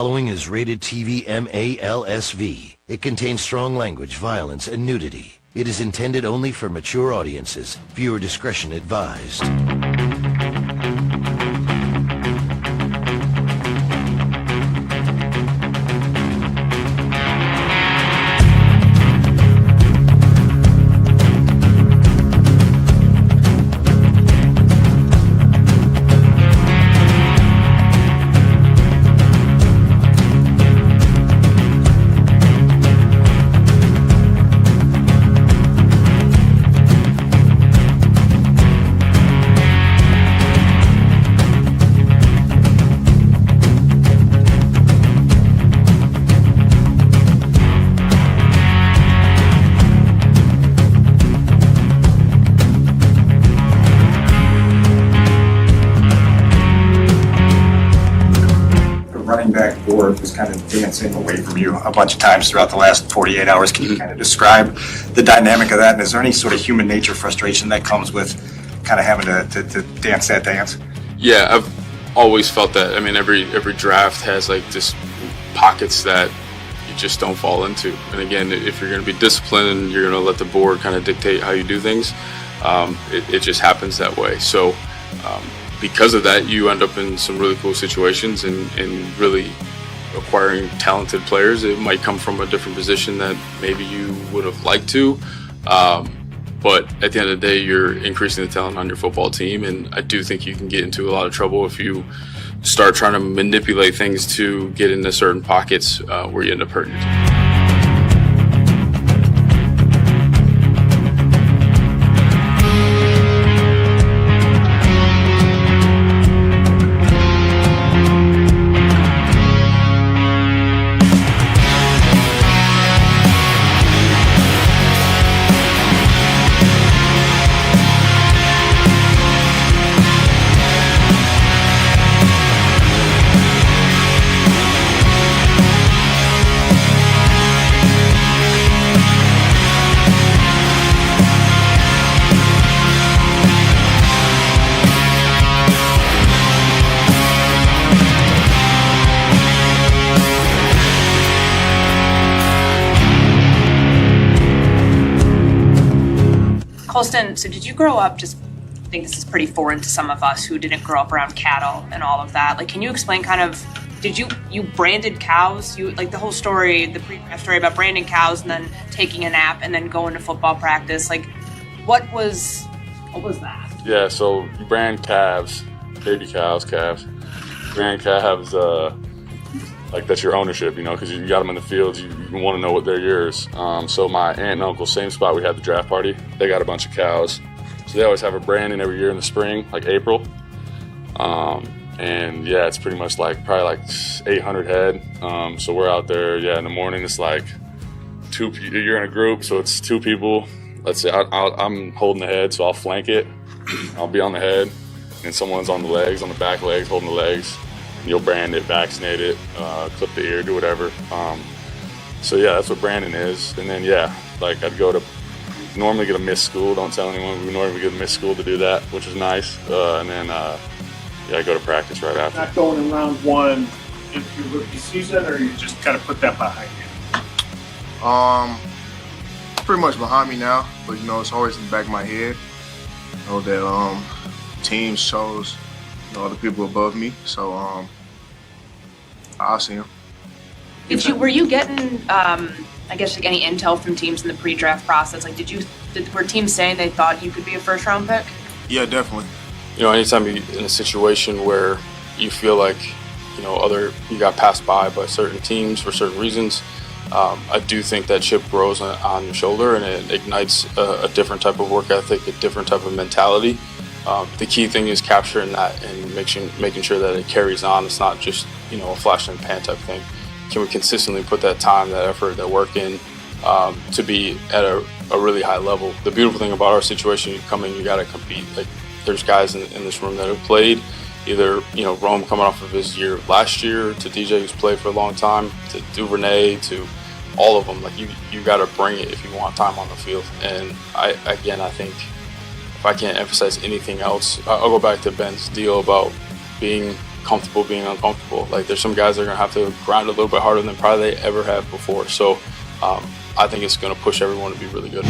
Following is rated TV MALSV. It contains strong language, violence, and nudity. It is intended only for mature audiences. Viewer discretion advised. Running back board was kind of dancing away from you a bunch of times throughout the last 48 hours. Can you kind of describe the dynamic of that? And is there any sort of human nature frustration that comes with kind of having to dance that dance? Yeah, I've always felt that. I mean, every draft has like just pockets that you just don't fall into. And again, if you're going to be disciplined and you're going to let the board kind of dictate how you do things, it just happens that way. So because of that, you end up in some really cool situations and really acquiring talented players. It might come from a different position that maybe you would have liked to, but at the end of the day, you're increasing the talent on your football team, and I do think you can get into a lot of trouble if you start trying to manipulate things to get into certain pockets where you end up hurting your team. Colston, so did you grow up, just I think this is pretty foreign to some of us who didn't grow up around cattle and all of that. Like, can you explain kind of, did you branded cows? You like the whole story, the pre-draft story about branding cows and then taking a nap and then going to football practice. Like, what was that? Yeah, so you brand calves, baby cows, calves. Brand calves, like that's your ownership, you know, because you got them in the fields, you want to know what they're yours. So my aunt and uncle, same spot we had the draft party, they got a bunch of cows. So they always have a branding every year in the spring, like April. And yeah, it's pretty much like probably like 800 head. So we're out there, yeah, in the morning. It's like you're in a group, so it's two people. Let's say I'm holding the head, so I'll flank it. I'll be on the head, and someone's on the legs, on the back legs, holding the legs. You'll brand it, vaccinate it, clip the ear, do whatever. So yeah, that's what branding is. And then yeah, like I'd normally get a missed school. Don't tell anyone. We normally get a missed school to do that, which is nice. And then yeah, I go to practice right after. Not going in round one into your rookie season, or you just kind of put that behind you? It's pretty much behind me now, but you know, it's always in the back of my head. You know that teams chose, you know, other people above me, so I'll see them. Were you getting, I guess, like any intel from teams in the pre-draft process? Like, were teams saying they thought you could be a first-round pick? Yeah, definitely. You know, anytime you're in a situation where you feel like, you know, you got passed by certain teams for certain reasons, I do think that chip grows on your shoulder and it ignites a different type of work ethic, a different type of mentality. The key thing is capturing that and making sure that it carries on. It's not just, you know, a flash in the pan type thing. Can we consistently put that time, that effort, that work in to be at a really high level? The beautiful thing about our situation, you come in, you got to compete. Like, there's guys in this room that have played, either, you know, Rome coming off of his year last year, to DJ who's played for a long time, to Duvernay, to all of them. Like, you got to bring it if you want time on the field. And I think if I can't emphasize anything else, I'll go back to Ben's deal about being comfortable being uncomfortable. Like there's some guys that are gonna have to grind a little bit harder than probably they ever have before. So I think it's gonna push everyone to be really good.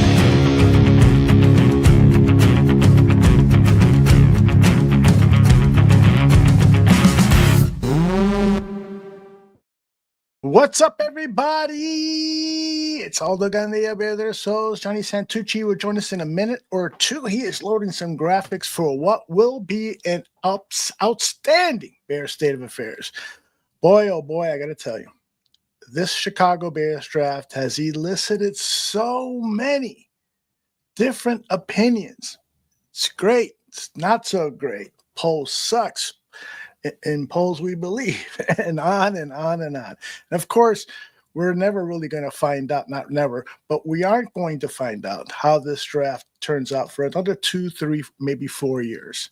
What's up, everybody? It's all the gun there, Soulz. Johnny Santucci will join us in a minute or two. He is loading some graphics for what will be an outstanding Bears state of affairs. Boy, oh boy, I got to tell you, this Chicago Bears draft has elicited so many different opinions. It's great. It's not so great. Poll sucks. In polls we believe, and on and on and on. And of course, we're never really going to find out, not never, but we aren't going to find out how this draft turns out for another 2, 3, maybe 4 years.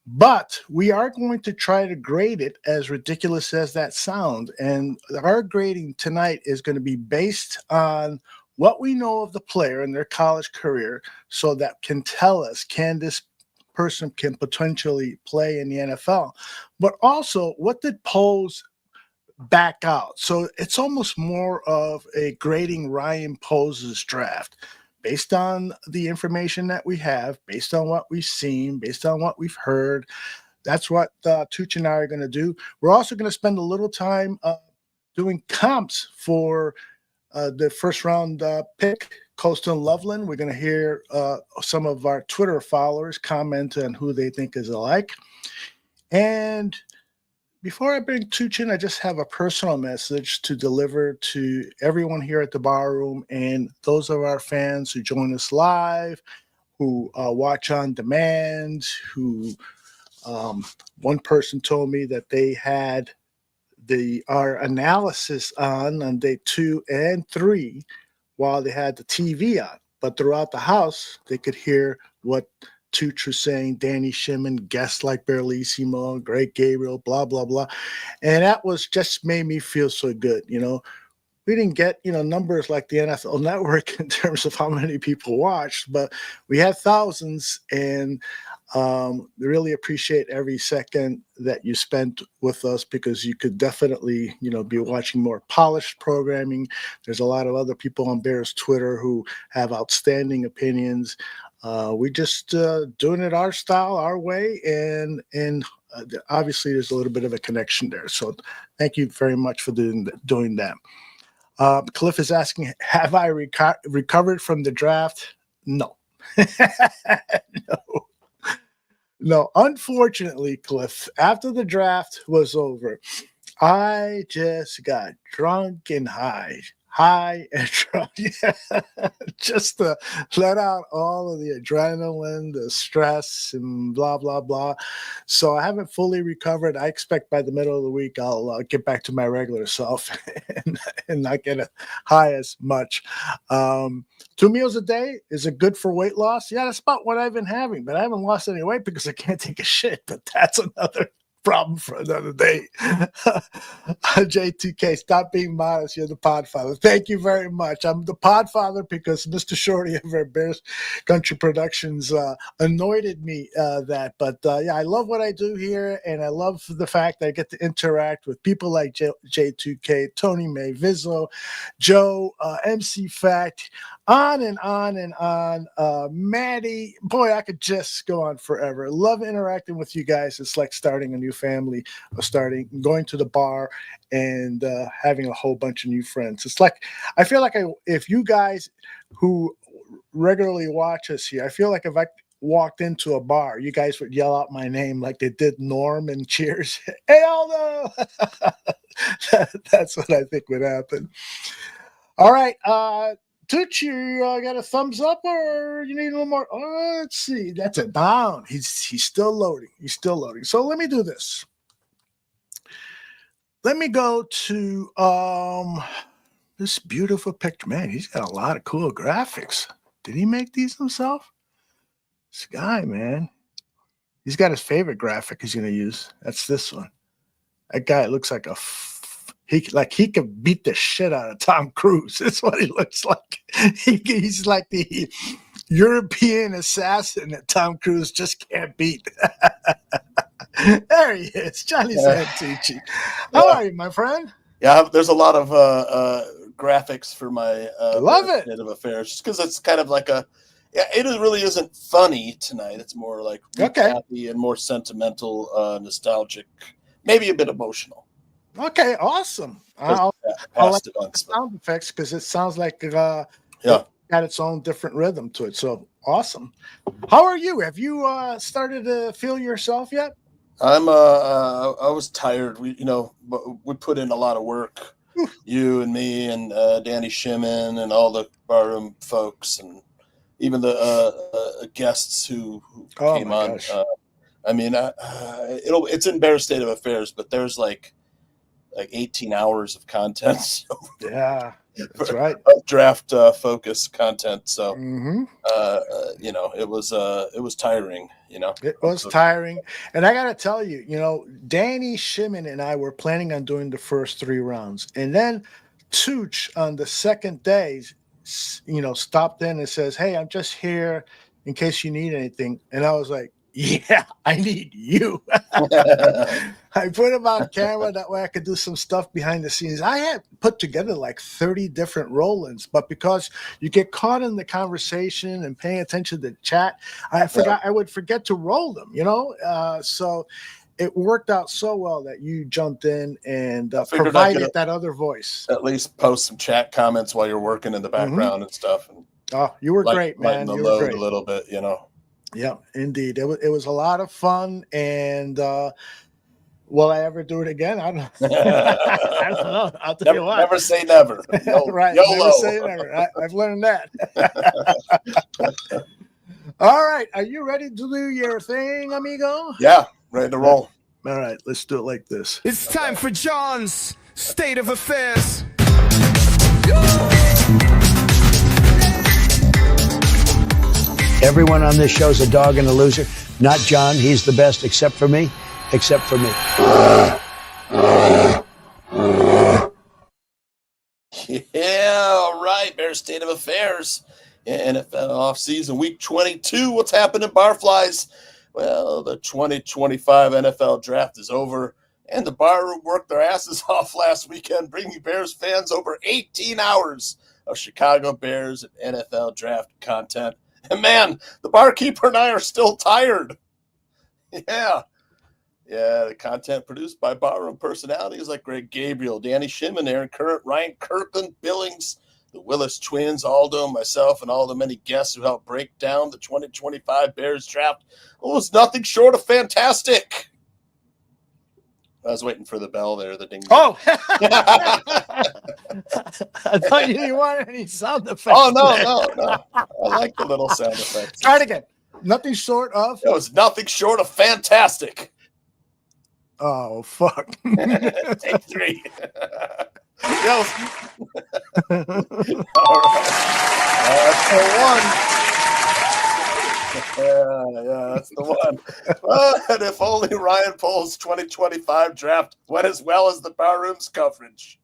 But we are going to try to grade it, as ridiculous as that sounds. And our grading tonight is going to be based on what we know of the player and their college career, so that can tell us, can this person can potentially play in the NFL, but also what did polls back out? So it's almost more of a grading Ryan Poles' draft based on the information that we have, based on what we've seen, based on what we've heard. That's what Tucci and I are going to do. We're also going to spend a little time doing comps for the first round pick, Colston Loveland. We're going to hear some of our Twitter followers comment on who they think is alike. And before I bring Tucci in, I just have a personal message to deliver to everyone here at the Bar Room and those of our fans who join us live, who watch on demand, who one person told me that they had our analysis on day 2 and 3 while they had the TV on. But throughout the house, they could hear what Tooch was saying, Danny Shimon, guests like Berlissimo, Greg Gabriel, blah, blah, blah. And that was just made me feel so good. You know, we didn't get, numbers like the NFL Network in terms of how many people watched, but we had thousands, and really appreciate every second that you spent with us, because you could definitely, be watching more polished programming. There's a lot of other people on Bears Twitter who have outstanding opinions. We just doing it our style, our way, and obviously there's a little bit of a connection there. So thank you very much for doing that. Cliff is asking, have I recovered from the draft? No. No, unfortunately, Cliff, after the draft was over, I just got drunk and high and drunk, just to let out all of the adrenaline, the stress, and blah, blah, blah. So I haven't fully recovered. I expect by the middle of the week, I'll get back to my regular self and not get high as much. 2 meals a day, is it good for weight loss? Yeah, that's about what I've been having, but I haven't lost any weight because I can't take a shit, but that's another problem for another day. J2K, stop being modest. You're the podfather. Thank you very much. I'm the podfather because Mr. Shorty of our Bears Country Productions anointed me that. But yeah, I love what I do here, and I love the fact that I get to interact with people like J2K, Tony May, Vizzo, Joe, MC Fact, on and on and on. Maddie, boy, I could just go on forever. Love interacting with you guys. It's like starting a new family, or going to the bar and having a whole bunch of new friends. It's like, I feel like if you guys who regularly watch us here, I feel like if I walked into a bar, you guys would yell out my name like they did Norm and Cheers. Hey, Aldo! That's what I think would happen. All right, Tooch, you got a thumbs up, or you need a little more? Oh, let's see. That's a down. He's still loading. So let me do this. Let me go to this beautiful picture. Man, he's got a lot of cool graphics. Did he make these himself? This guy, man. He's got his favorite graphic he's going to use. That's this one. That guy looks like he could beat the shit out of Tom Cruise. That's what he looks like. He's like the European assassin that Tom Cruise just can't beat. There he is, Johnny Santucci. How are you, my friend? Yeah, there's a lot of graphics for my Love it. State of Affairs, just because it's kind of like it really isn't funny tonight. It's more like happy and more sentimental, nostalgic, maybe a bit emotional. Okay, awesome. I'll like the sound effects because it sounds like it got its own different rhythm to it. So awesome. How are you? Have you started to feel yourself yet? I was tired. We put in a lot of work. You and me and Danny Shimon and all the barroom folks and even the guests who came on. It's in Bear State of Affairs, but there's like 18 hours of content. So yeah, that's right. Draft focus content. So it was tiring. It was tiring, and I gotta tell you, Danny Shimon and I were planning on doing the first 3 rounds, and then Tooch on the second day, stopped in and says, "Hey, I'm just here in case you need anything," and I was like, "Yeah, I need you." I put him on camera that way I could do some stuff behind the scenes. I had put together like 30 different roll-ins, but because you get caught in the conversation and paying attention to the chat, I would forget to roll them, so it worked out so well that you jumped in and provided that other voice. At least post some chat comments while you're working in the background and stuff. And you were great, man. You were load great. A little bit, Yeah, indeed. It was a lot of fun, and will I ever do it again? I don't know. I don't know. I'll tell you what. Never say never. Right. YOLO. Never say never. I've learned that. All right. Are you ready to do your thing, amigo? Yeah, ready to roll. All right. Let's do it like this. It's time for John's State of Affairs. Everyone on this show's a dog and a loser. Not John. He's the best, except for me. Except for me. Yeah, all right. Bear State of Affairs. NFL offseason, week 22. What's happening, Barflies? Well, the 2025 NFL draft is over, and the Barroom worked their asses off last weekend, bringing Bears fans over 18 hours of Chicago Bears and NFL draft content. And man, the barkeeper and I are still tired. Yeah, the content produced by barroom personalities like Greg Gabriel, Danny Shimon, Aaron Current, Ryan Kirkland, Billings, the Willis twins, Aldo, myself, and all the many guests who helped break down the 2025 Bears draft. It was nothing short of fantastic. I was waiting for the bell there, the ding. Oh! I thought you didn't want any sound effects. Oh, no. I like the little sound effects. Try it again. Nothing short of? It was nothing short of fantastic. Oh, fuck. Take 3. All right. That's the one. Yeah, that's the one. And if only Ryan Pohl's 2025 draft went as well as the Barroom's coverage.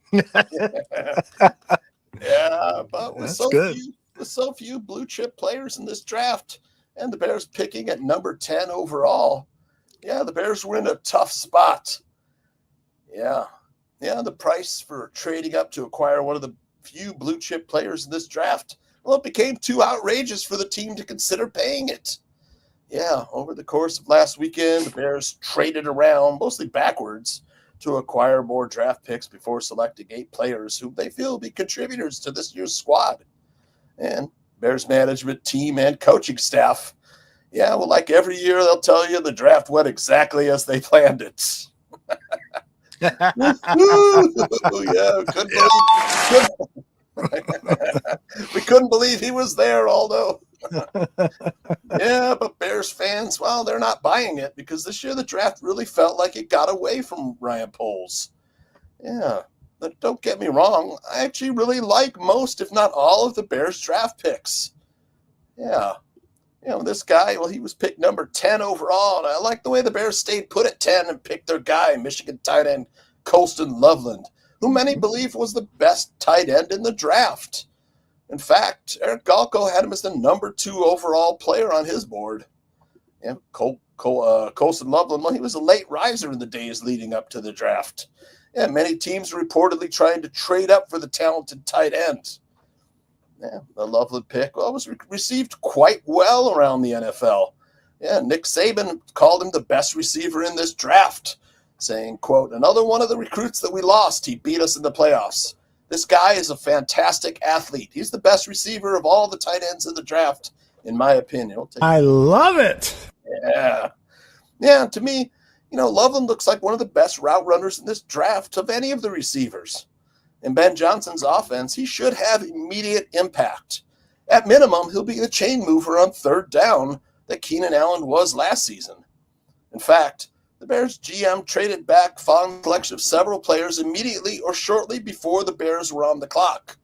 Yeah, but with so few blue chip players in this draft, and the Bears picking at number 10 overall, the Bears were in a tough spot. Yeah, the price for trading up to acquire one of the few blue chip players in this draft, well, it became too outrageous for the team to consider paying it. Yeah, over the course of last weekend, the Bears traded around, mostly backwards, to acquire more draft picks before selecting 8 players who they feel will be contributors to this year's squad. And Bears management team and coaching staff, like every year, they'll tell you the draft went exactly as they planned it. We couldn't believe he was there, Aldo. But Bears fans, well, they're not buying it because this year the draft really felt like it got away from Ryan Poles. But don't get me wrong. I actually really like most, if not all, of the Bears draft picks. This guy, well, he was picked number 10 overall, and I like the way the Bears stayed put at 10 and picked their guy, Michigan tight end Colston Loveland, who many believe was the best tight end in the draft. In fact, Eric Galko had him as the number 2 overall player on his board. Yeah, Colson Loveland, well, he was a late riser in the days leading up to the draft. Yeah, many teams were reportedly trying to trade up for the talented tight end. Yeah, the Loveland pick, well, was received quite well around the NFL. Yeah, Nick Saban called him the best receiver in this draft, saying, quote, "Another one of the recruits that we lost. He beat us in the playoffs. This guy is a fantastic athlete. He's the best receiver of all the tight ends in the draft, in my opinion." I love it. Yeah. Yeah, to me, Loveland looks like one of the best route runners in this draft of any of the receivers. In Ben Johnson's offense, he should have immediate impact. At minimum, he'll be the chain mover on third down that Keenan Allen was last season. In fact, the Bears GM traded back following the selection of several players immediately or shortly before the Bears were on the clock.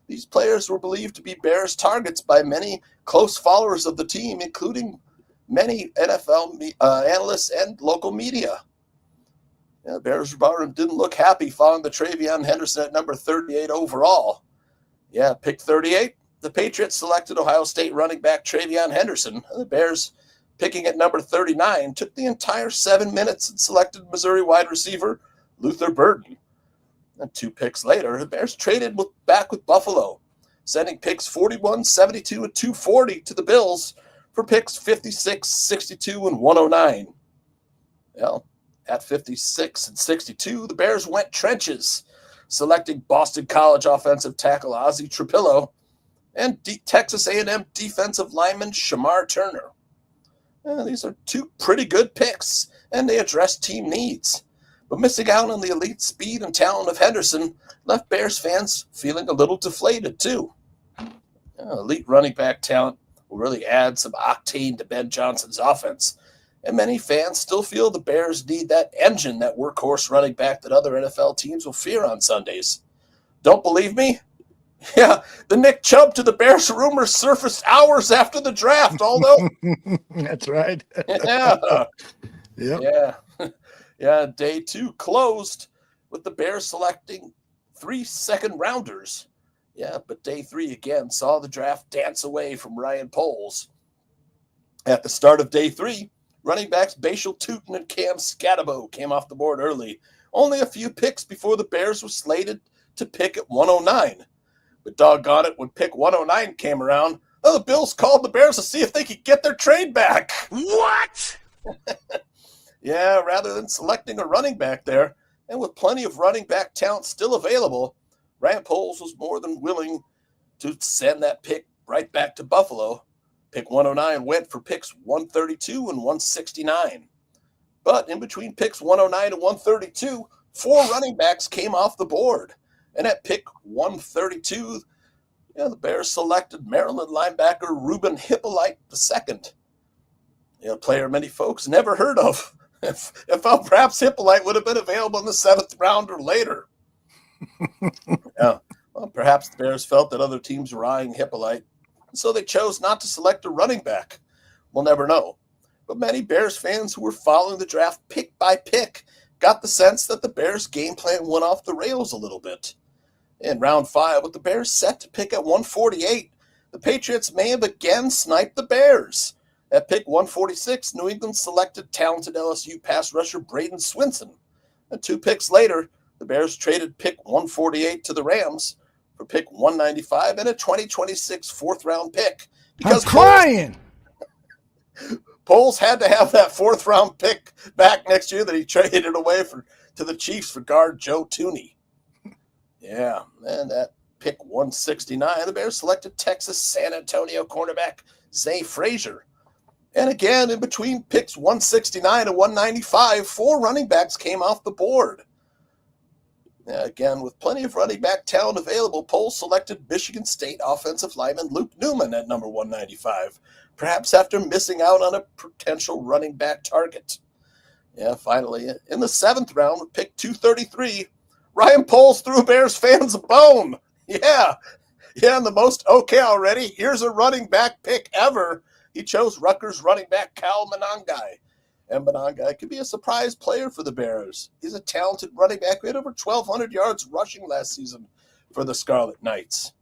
These players were believed to be Bears targets by many close followers of the team, including many NFL analysts and local media. Yeah, the Bears didn't look happy following the Travion Henderson at number 38 overall. Yeah, pick 38. The Patriots selected Ohio State running back Travion Henderson. The Bears, picking at number 39, took the entire 7 minutes and selected Missouri wide receiver Luther Burden. And 2 picks later, the Bears traded back with Buffalo, sending picks 41, 72, and 240 to the Bills for picks 56, 62, and 109. Well, at 56 and 62, the Bears went trenches, selecting Boston College offensive tackle Ozzie Trapillo and Texas A&M defensive lineman Shamar Turner. These are 2 pretty good picks, and they address team needs. But missing out on the elite speed and talent of Henderson left Bears fans feeling a little deflated, too. Elite running back talent will really add some octane to Ben Johnson's offense. And many fans still feel the Bears need that engine, that workhorse running back that other NFL teams will fear on Sundays. Don't believe me? Yeah, the Nick Chubb to the Bears rumor surfaced hours after the draft, although... That's right. Yeah. Yep. Yeah. Yeah, day 2 closed with the Bears selecting 3 second-rounders. Yeah, but day 3 again saw the draft dance away from Ryan Poles. At the start of day 3, running backs Bashal Tootin and Cam Scatabo came off the board early, only a few picks before the Bears were slated to pick at 109. But doggone it, when pick 109 came around, the Bills called the Bears to see if they could get their trade back. What? Yeah, rather than selecting a running back there, and with plenty of running back talent still available, Ryan Poles was more than willing to send that pick right back to Buffalo. Pick 109 went for picks 132 and 169. But in between picks 109 and 132, 4 running backs came off the board. And at pick 132, the Bears selected Maryland linebacker Ruben Hippolyte II. A player many folks never heard of. If perhaps Hippolyte would have been available in the 7th round or later. Well, perhaps the Bears felt that other teams were eyeing Hippolyte, so they chose not to select a running back. We'll never know. But many Bears fans who were following the draft pick by pick got the sense that the Bears' game plan went off the rails a little bit. In round 5, with the Bears set to pick at 148, the Patriots may have again sniped the Bears. At pick 146, New England selected talented LSU pass rusher Braden Swinson. And 2 picks later, the Bears traded pick 148 to the Rams for pick 195 and a 2026 4th-round pick. Because I'm crying! Poles had to have that 4th-round pick back next year that he traded it away to the Chiefs for guard Joe Thuney. Yeah, and at pick 169, the Bears selected Texas San Antonio cornerback Zay Frazier. And again, in between picks 169 and 195, 4 running backs came off the board. Again, with plenty of running back talent available, Poles selected Michigan State offensive lineman Luke Newman at number 195, perhaps after missing out on a potential running back target. Yeah, finally, in the 7th round, with pick 233, Ryan Poles threw Bears fans a bone. Yeah, and the most okay already. Here's a running back pick ever. He chose Rutgers running back Cal Monangai. And Monangai could be a surprise player for the Bears. He's a talented running back who had over 1,200 yards rushing last season for the Scarlet Knights.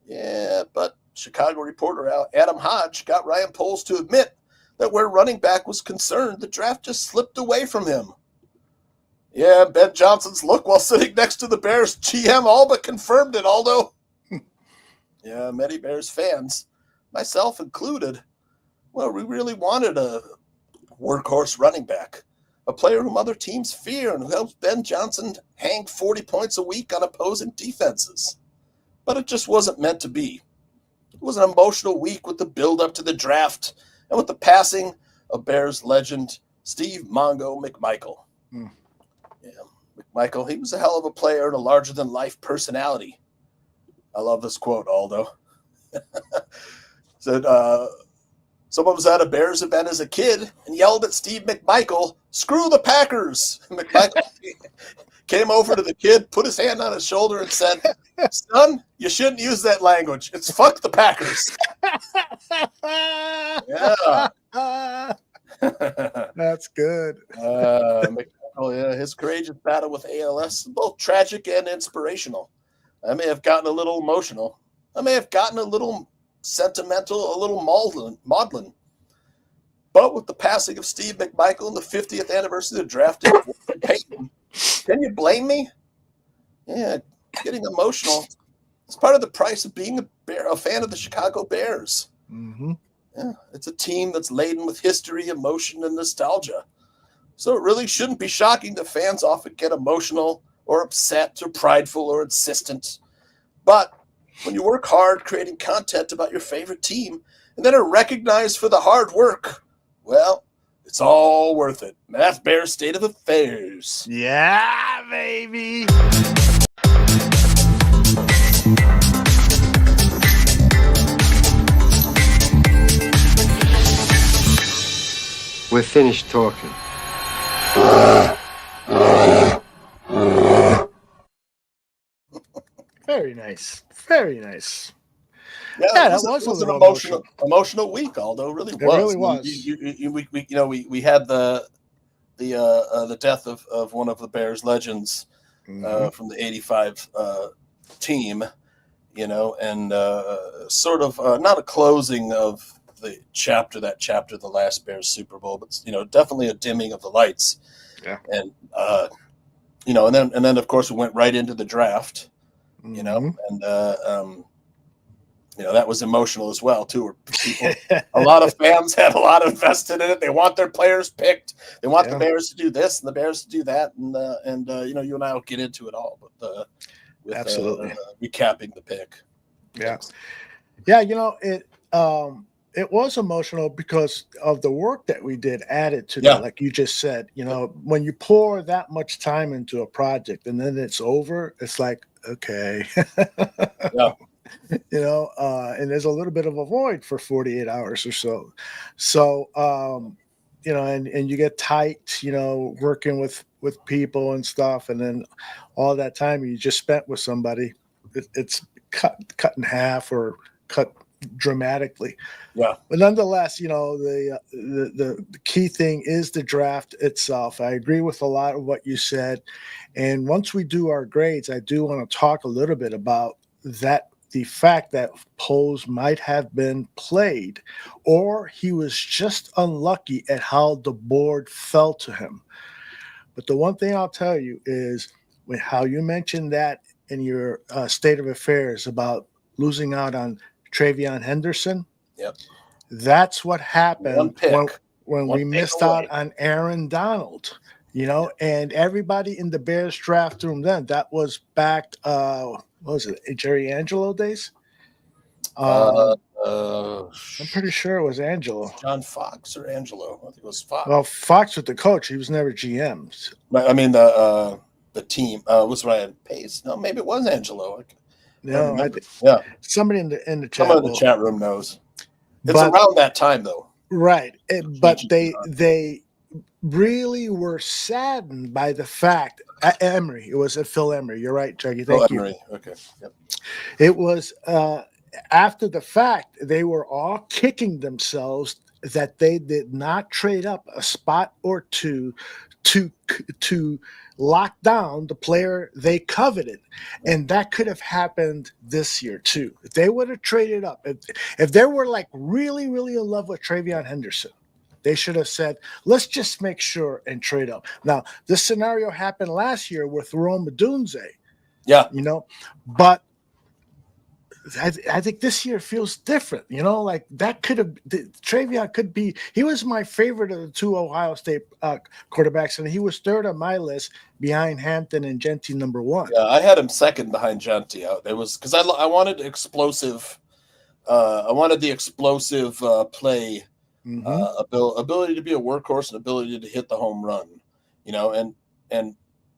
Yeah, but Chicago reporter Adam Hodge got Ryan Poles to admit that where running back was concerned, the draft just slipped away from him. Yeah, Ben Johnson's look while sitting next to the Bears GM all but confirmed it, Aldo. Yeah, many Bears fans, myself included, well, we really wanted a workhorse running back, a player whom other teams fear and who helps Ben Johnson hang 40 points a week on opposing defenses. But it just wasn't meant to be. It was an emotional week with the build-up to the draft and with the passing of Bears legend Steve Mongo McMichael. Yeah, McMichael, he was a hell of a player and a larger-than-life personality. I love this quote, Aldo. Said, someone was at a Bears event as a kid and yelled at Steve McMichael, "Screw the Packers!" McMichael came over to the kid, put his hand on his shoulder and said, "Son, you shouldn't use that language. It's fuck the Packers." Yeah. That's good. McMichael, yeah, his courageous battle with ALS is both tragic and inspirational. I may have gotten a little emotional. I may have gotten a little sentimental, a little maudlin. But with the passing of Steve McMichael and the 50th anniversary of the draft, Peyton, can you blame me? Yeah, getting emotional. It's part of the price of being a fan of the Chicago Bears. Mm-hmm. Yeah, it's a team that's laden with history, emotion, and nostalgia. So it really shouldn't be shocking that fans often get emotional or upset or prideful or insistent. But when you work hard creating content about your favorite team and then are recognized for the hard work, well, it's all worth it. And that's Bears State of Affairs. Yeah, baby. We're finished talking. Very nice. Very nice. Yeah, that was an emotional week, Aldo. It really was. It really was. We had the death of one of the Bears legends from the '85 team, and sort of not a closing of the chapter, the last Bears Super Bowl, but definitely a dimming of the lights. Yeah. And and then of course we went right into the draft. That was emotional as well too. Where people, a lot of fans had a lot invested in it. They want their players picked. They want the Bears to do this and the Bears to do that. And you and I will get into it all, but absolutely recapping the pick. Yeah, it was emotional because of the work that we did added to that. Like you just said, when you pour that much time into a project and then it's over, it's like, okay. Yeah. And there's a little bit of a void for 48 hours or so. So, and you get tight, working with people and stuff. And then all that time you just spent with somebody, it's cut in half or cut dramatically. Yeah. But nonetheless, the key thing is the draft itself. I agree with a lot of what you said. And once we do our grades, I do want to talk a little bit about that. The fact that Poles might have been played, or he was just unlucky at how the board fell to him. But the one thing I'll tell you is how you mentioned that in your state of affairs about losing out on Travion Henderson. Yep. That's what happened when we missed out on Aaron Donald. And everybody in the Bears draft room then, that was back, what was it, Jerry Angelo days? I'm pretty sure it was Angelo. John Fox or Angelo? I think it was Fox. Well, Fox was the coach. He was never GM. I mean, the team was Ryan Pace. No, maybe it was Angelo. Yeah. Somebody in the chat. Someone in the chat room knows. It's around that time, though. Right. But they really were saddened by the fact Emery. It was Phil Emery. You're right, Juggy. Thank you. Emery. Okay. Yep. It was after the fact they were all kicking themselves that they did not trade up a spot or two to lock down the player they coveted, and that could have happened this year too. If they would have traded up, if they were like really, really in love with Travion Henderson, They should have said, let's just make sure and trade up. Now, this scenario happened last year with Rome Odunze. Yeah. But I think this year feels different, like that could have Travion could be. He was my favorite of the two Ohio State quarterbacks, and he was third on my list behind Hampton and Genty number one. Yeah, I had him second behind Genty. It was because I wanted explosive. I wanted the explosive play, ability to be a workhorse and ability to hit the home run, and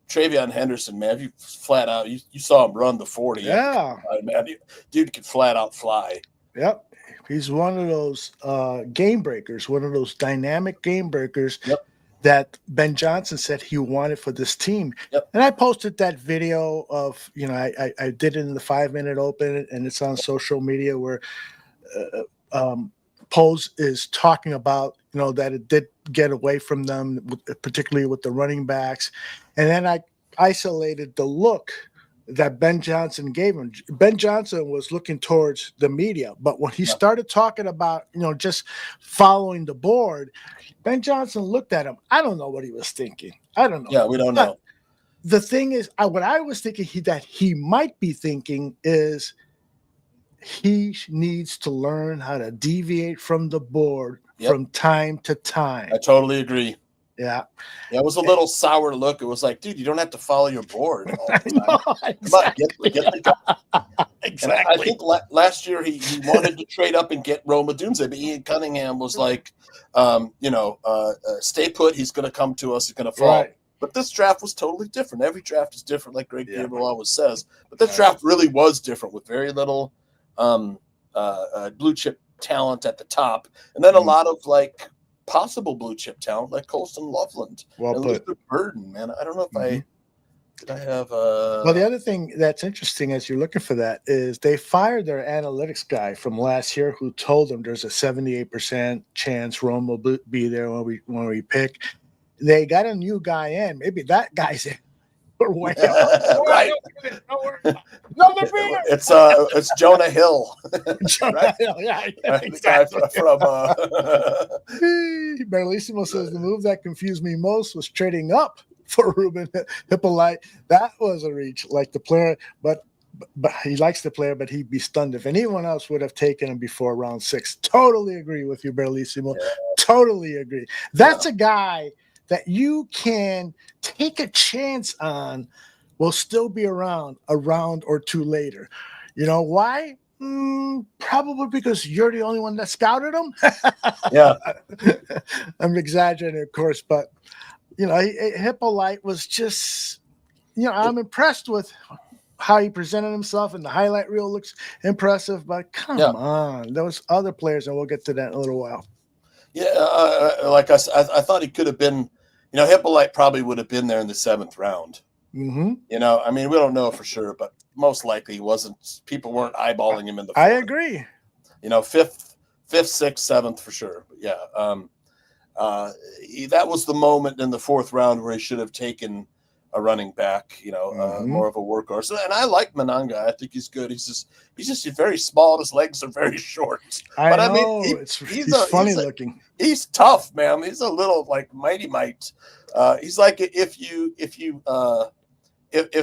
Travion Henderson, man, if you flat out, you saw him run the 40. Yeah. Man, dude could flat out fly. Yep. He's one of those game breakers, one of those dynamic game breakers that Ben Johnson said he wanted for this team. Yep. And I posted that video of, I did it in the 5-minute open, and it's on social media where Poles is talking about, that it did get away from them, particularly with the running backs. And then I isolated the look that Ben Johnson gave him. Ben Johnson was looking towards the media, but when he started talking about, just following the board, Ben Johnson looked at him. I don't know what he was thinking. I don't know. Yeah, we don't know. The thing is, what I was thinking that he might be thinking is he needs to learn how to deviate from the board from time to time. I totally agree. Yeah. It was a little sour look. It was like, dude, you don't have to follow your board all the time. Exactly. Come on, Exactly. I think last year he wanted to trade up and get Rome Odunze, but Ian Cunningham was like, stay put. He's going to come to us. He's going to fall. Right. But this draft was totally different. Every draft is different, like Greg Gabriel always says. But this draft really was different with very little blue chip talent at the top, and then a lot of possible blue chip talent like Colston Loveland and Elizabeth Burden. Man, I don't know if did I have. Well, the other thing that's interesting as you're looking for that is they fired their analytics guy from last year who told them there's a 78% chance Rome will be there when we pick. They got a new guy in. Maybe that guy's in. Right. It's Jonah Hill. Jonah Hill, yeah, exactly. From Bellissimo says the move that confused me most was trading up for Ruben Hippolyte. That was a reach, like the player, but he likes the player, but he'd be stunned if anyone else would have taken him before round 6. Totally agree with you, Bellissimo. Yeah. Totally agree. That's a guy that you can take a chance on will still be around a round or two later. You know why? Probably because you're the only one that scouted him. Yeah. I'm exaggerating, of course, but, Hippolyte was just, I'm impressed with how he presented himself, and the highlight reel looks impressive, but come on. Those other players, and we'll get to that in a little while. Yeah, like I thought he could have been, Hippolyte probably would have been there in the 7th round. Mm-hmm. We don't know for sure, but most likely he wasn't. People weren't eyeballing him in the 4th. I agree. 5th, 6th, 7th for sure. But yeah, that was the moment in the 4th round where he should have taken a running back, more of a workhorse. And I like Mananga. I think he's good. He's just very small. His legs are very short. I mean, he's funny looking. He's tough, man. He's a little like Mighty Mite. He's like if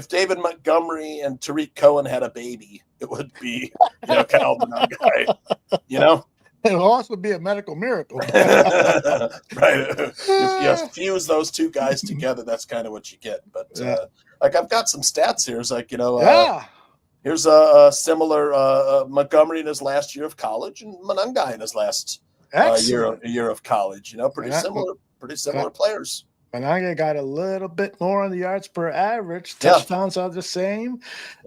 David Montgomery and Tariq Cohen had a baby, it would be Cal Mananga. It'll also be a medical miracle. Right. If you fuse those two guys together, that's kind of what you get. But I've got some stats here. It's like, here's a similar Montgomery in his last year of college and Mananga in his last year of college. Pretty similar players. Mananga got a little bit more on the yards per average. Touchdowns are the same.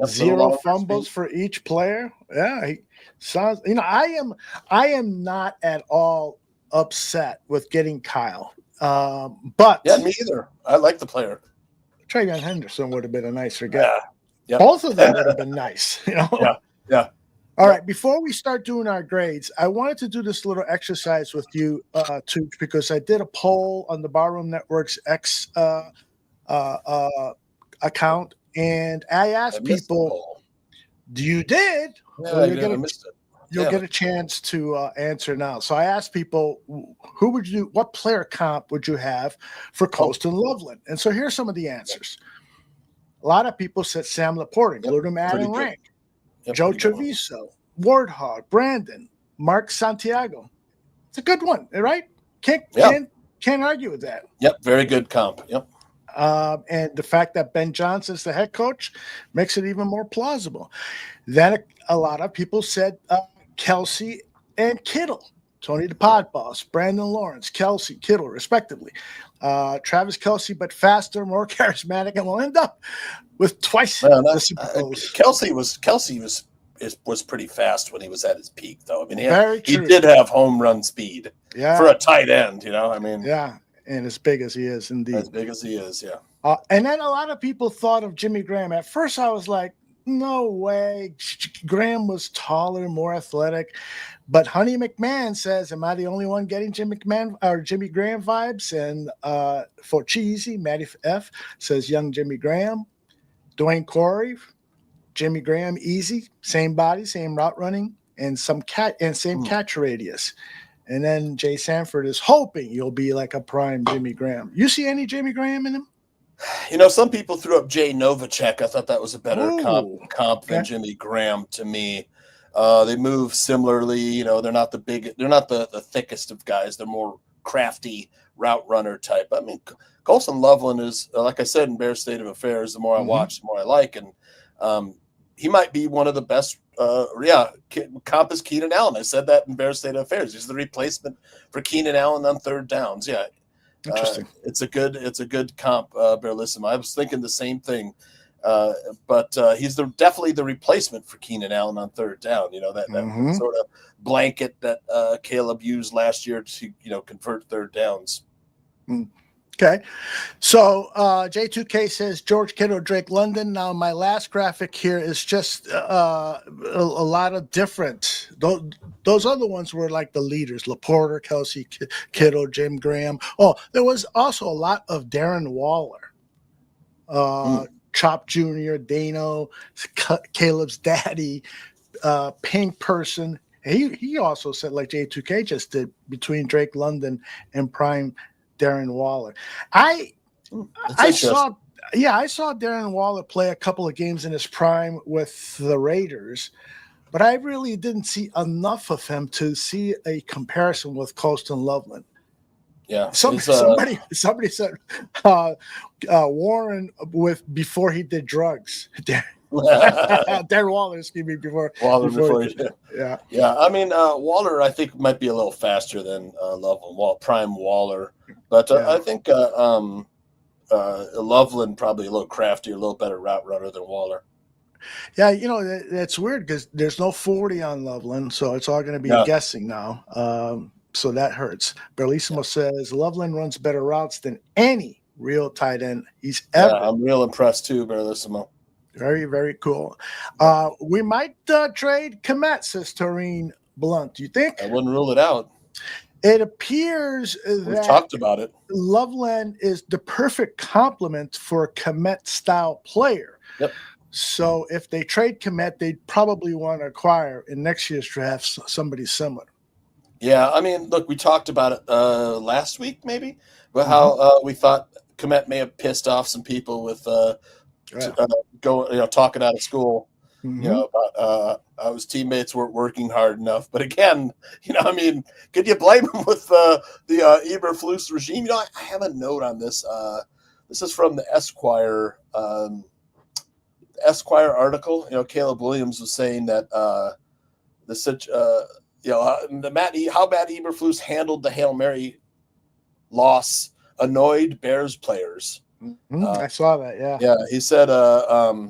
0 fumbles for each player. Yeah, he sounds. I am not at all upset with getting Kyle. But me either. I like the player. Travion Henderson would have been a nicer guy. Yeah. Both of them would have been nice. Yeah. All right, before we start doing our grades, I wanted to do this little exercise with you, too, because I did a poll on the Barroom Network's X account, and I asked people, "Do you did?" Yeah, I missed it. you'll get a chance to answer now. So I asked people, what player comp would you have for Colston Loveland? And so here's some of the answers. A lot of people said Sam Laporte, including Adam Rank, Joe Treviso, Wardhog, Brandon, Mark Santiago. It's a good one, right? Can't argue with that. Yep, very good comp. Yep. And the fact that Ben Johnson's the head coach makes it even more plausible. Then a lot of people said Kelsey and Kittle, Tony the Pod Boss, Brandon Lawrence, Kelsey, Kittle, respectively. Travis Kelsey, but faster, more charismatic, and will end up with twice the Super Bowls. Kelsey was pretty fast when he was at his peak, though. I mean, he did have home run speed for a tight end, I mean. Yeah, and as big as he is, indeed. As big as he is, yeah. And then a lot of people thought of Jimmy Graham. At first, I was like, no way. Graham was taller, more athletic. But Honey McMahon says, am I the only one getting Jimmy Graham vibes? And for Cheesy, Matty F says young Jimmy Graham. Dwayne Corey, Jimmy Graham, easy, same body, same route running, and same catch radius. And then Jay Sanford is hoping you'll be like a prime Jimmy Graham. You see any Jimmy Graham in him? Some people threw up Jay Novacek. I thought that was a better comp than Jimmy Graham to me. They move similarly. They're not the thickest of guys. They're more crafty route runner type. I mean, Colston Loveland is, like I said, in Bear State of Affairs, the more I watch, the more I like. And he might be one of the best. Comp is Keenan Allen. I said that in Bear State of Affairs. He's the replacement for Keenan Allen on third downs. Yeah. Interesting. It's a good comp, Bearlissima. I was thinking the same thing. But he's definitely the replacement for Keenan Allen on third down. That sort of blanket that Caleb used last year to convert third downs. Okay, so J2K says George Kittle, Drake London. Now my last graphic here is just a lot of different. Those other ones were like the leaders: Laporta, Kelsey, Kittle, Jim Graham. Oh, there was also a lot of Darren Waller. Chop Jr., Dano, Caleb's daddy, Pink Person. He also said, like J2K just did, between Drake London and prime Darren Waller. I saw Darren Waller play a couple of games in his prime with the Raiders, but I really didn't see enough of him to see a comparison with Colston Loveland. Yeah, somebody said Warren before he did drugs. Darren Waller, excuse me, before he did. Yeah. I mean, Waller, I think might be a little faster than Loveland, prime Waller, but I think Loveland probably a little craftier, a little better route runner than Waller. Yeah, that's weird because there's no 40 on Loveland, so it's all going to be guessing now. So that hurts. Berlissimo says Loveland runs better routes than any real tight end he's ever. Yeah, I'm real impressed too, Berlissimo. Very, very cool. We might trade Komet, says Taurine Blunt. Do you think? I wouldn't rule it out. It appears we've talked about it. Loveland is the perfect complement for a Komet-style player. Yep. So if they trade Komet, they'd probably want to acquire in next year's draft somebody similar. Yeah, I mean, look, we talked about it last week, maybe, but how we thought Komet may have pissed off some people with talking out of school, about how his teammates weren't working hard enough. But again, I mean, could you blame him with the Eberflus regime? I have a note on this. This is from the Esquire article. Caleb Williams was saying that how Matt Eberflus handled the Hail Mary loss annoyed Bears players. I saw that, yeah. Yeah, he said how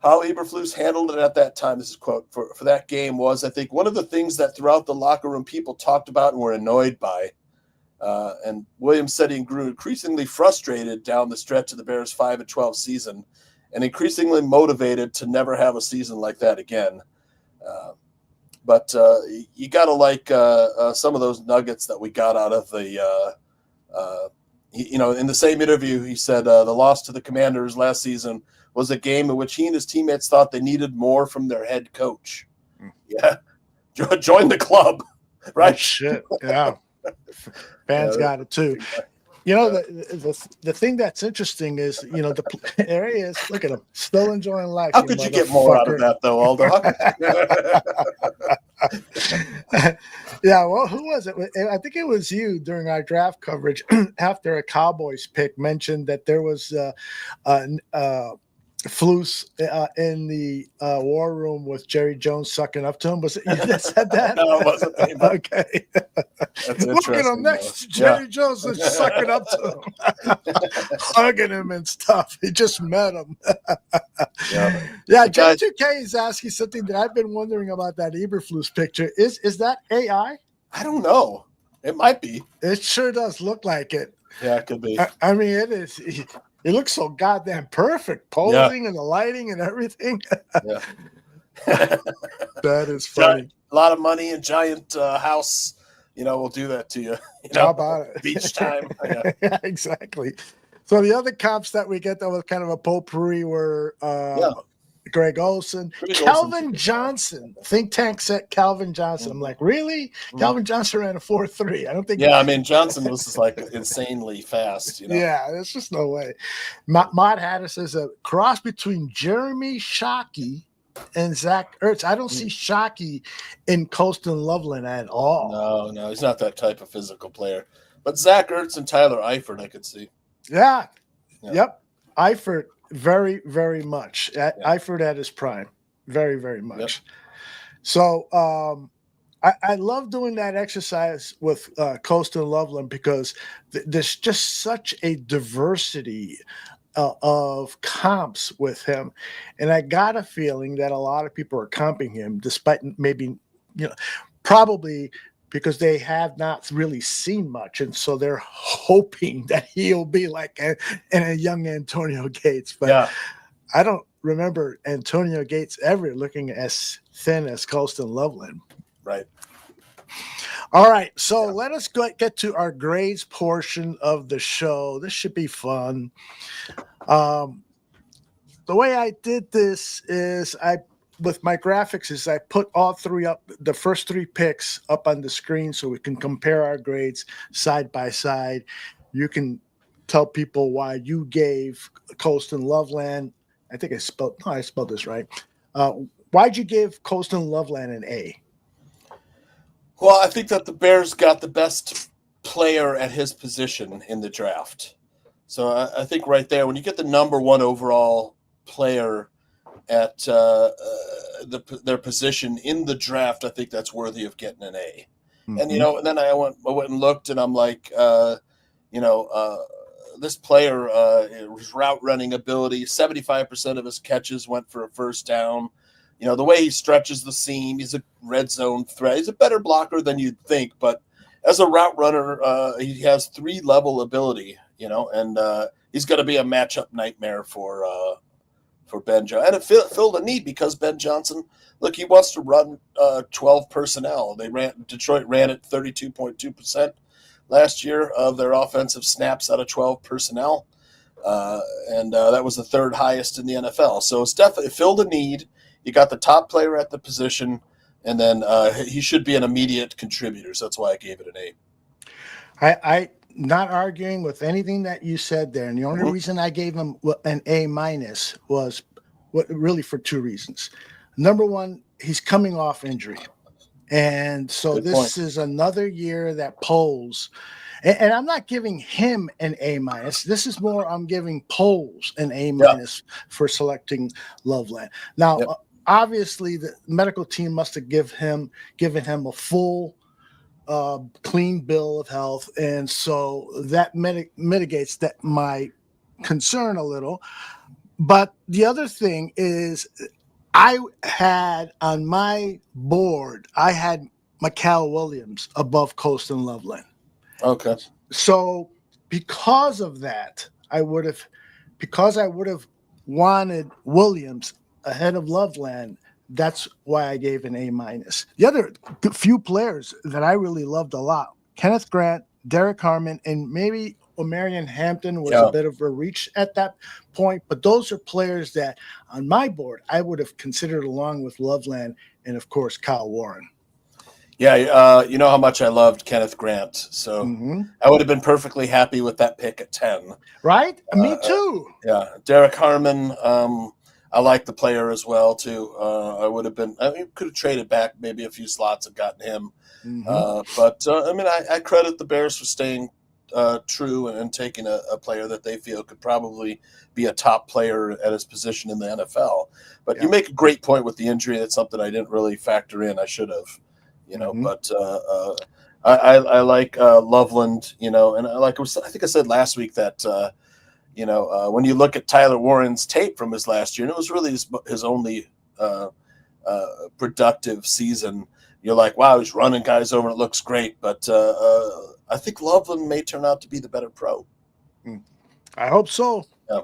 Eberflus handled it at that time, this is a quote, for that game was, I think, one of the things that throughout the locker room people talked about and were annoyed by. And Williams said he grew increasingly frustrated down the stretch of the Bears' 5-12 season and increasingly motivated to never have a season like that again. But you got to like some of those nuggets that we got out of the in the same interview, he said the loss to the Commanders last season was a game in which he and his teammates thought they needed more from their head coach. Yeah. Join the club, right? Shit, yeah. Fans got it too. You know, the thing that's interesting is, you know, there he is. Look at him, still enjoying life. How could you get more out of that, though, Aldo? Yeah, well, who was it? I think it was you during our draft coverage after a Cowboys pick mentioned that there was Flus in the war room with Jerry Jones sucking up to him. Was it you that said that? No, it wasn't me. Okay. That's Look at him next to Jerry Jones is sucking up to him, hugging him and stuff. He just met him. Yeah, J2K is asking something that I've been wondering about that Eberflus picture. Is that AI? I don't know. It might be. It sure does look like it. Yeah, it could be. I mean, it is. It looks so goddamn perfect, posing and the lighting and everything. Yeah. That is funny. A lot of money and giant house, you know, will do that to you. How about it? Beach time. Yeah, exactly. So the other comps that we get that was kind of a potpourri were Greg Olson, Calvin Johnson. Think Tank said Calvin Johnson. I'm like, really? Calvin Johnson ran a 4.3. I don't think. Yeah, I mean Johnson was just like insanely fast. You know? Yeah, there's just no way. Mott Haddis is a cross between Jeremy Shockey and Zach Ertz. I don't see Shockey in Colston Loveland at all. No, he's not that type of physical player. But Zach Ertz and Tyler Eifert, I could see. Yeah. Yep. Eifert, very, very much. Eifert at his prime. Very, very much. Yep. So I love doing that exercise with Colston Loveland because there's just such a diversity of comps with him. And I got a feeling that a lot of people are comping him despite maybe, probably because they have not really seen much. And so they're hoping that he'll be like a young Antonio Gates. But I don't remember Antonio Gates ever looking as thin as Colston Loveland. Right. All right. So let us get to our grades portion of the show. This should be fun. The way I did this is with my graphics is I put all three up, the first three picks up on the screen so we can compare our grades side by side. You can tell people why you gave Colston Loveland. I think I spelled this right. Why'd you give Colston Loveland an A? Well, I think that the Bears got the best player at his position in the draft. So I think right there, when you get the number one overall player at their position in the draft, I think that's worthy of getting an A. Mm-hmm. And and then I went and looked, and I'm like, this player, his route running ability, 75% of his catches went for a first down. The way he stretches the seam, he's a red zone threat. He's a better blocker than you'd think, but as a route runner, he has 3-level ability. And he's going to be a matchup nightmare for Ben Johnson. And it filled a need because Ben Johnson, look, he wants to run 12 personnel. Detroit ran at 32.2% last year of their offensive snaps out of 12 personnel. And that was the third highest in the NFL. So it's definitely filled a need. You got the top player at the position, and then he should be an immediate contributor. So that's why I gave it an A. I not arguing with anything that you said there. And the only reason I gave him an A- was really for two reasons. Number one, he's coming off injury. And so this is another year that polls. And I'm not giving him an A-. This is more I'm giving polls an A- for selecting Loveland. Now, obviously, the medical team must have given him a full clean bill of health, and so that mitigates that my concern a little. But the other thing is, I had on my board, I had Mikael Williams above Colston Loveland. Okay. So because of that, I would have wanted Williams ahead of Loveland. That's why I gave an A-. The other few players that I really loved a lot, Kenneth Grant, Derek Harmon, and maybe O'Marion Hampton was Yeah. a bit of a reach at that point, but those are players that on my board I would have considered along with Loveland and of course Kyle Warren. Yeah, you know how much I loved Kenneth Grant, so I would have been perfectly happy with that pick at 10. Right? Me too. Yeah, Derek Harmon. I like the player as well too. I would have been. I mean, could have traded back maybe a few slots and gotten him. But I mean, I credit the Bears for staying true and taking a player that they feel could probably be a top player at his position in the NFL. But you make a great point with the injury. That's something I didn't really factor in. I should have. But I like Loveland, and I think I said last week that, when you look at Tyler Warren's tape from his last year, and it was really his only productive season, you're like, wow, he's running guys over. It looks great. But I think Loveland may turn out to be the better pro. I hope so. Yeah.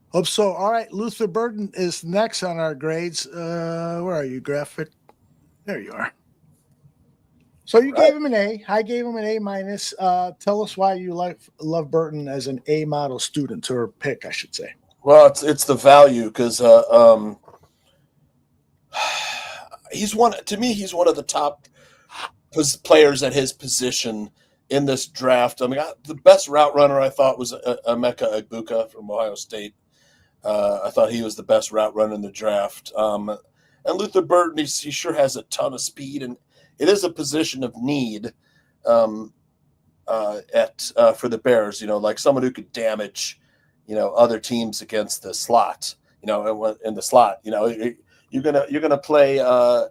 Hope so. All right. Luther Burden is next on our grades. Where are you, Graphic? There you are. So you gave him an A. I gave him an A minus. Tell us why you love Burton as an A model student or pick, I should say. Well, it's the value because he's one of the top players at his position in this draft. I mean, the best route runner I thought was Emeka Egbuka from Ohio State. I thought he was the best route runner in the draft. And Luther Burton, he sure has a ton of speed, and it is a position of need for the Bears, like someone who could damage, other teams against the slot, in the slot, you're gonna play Roma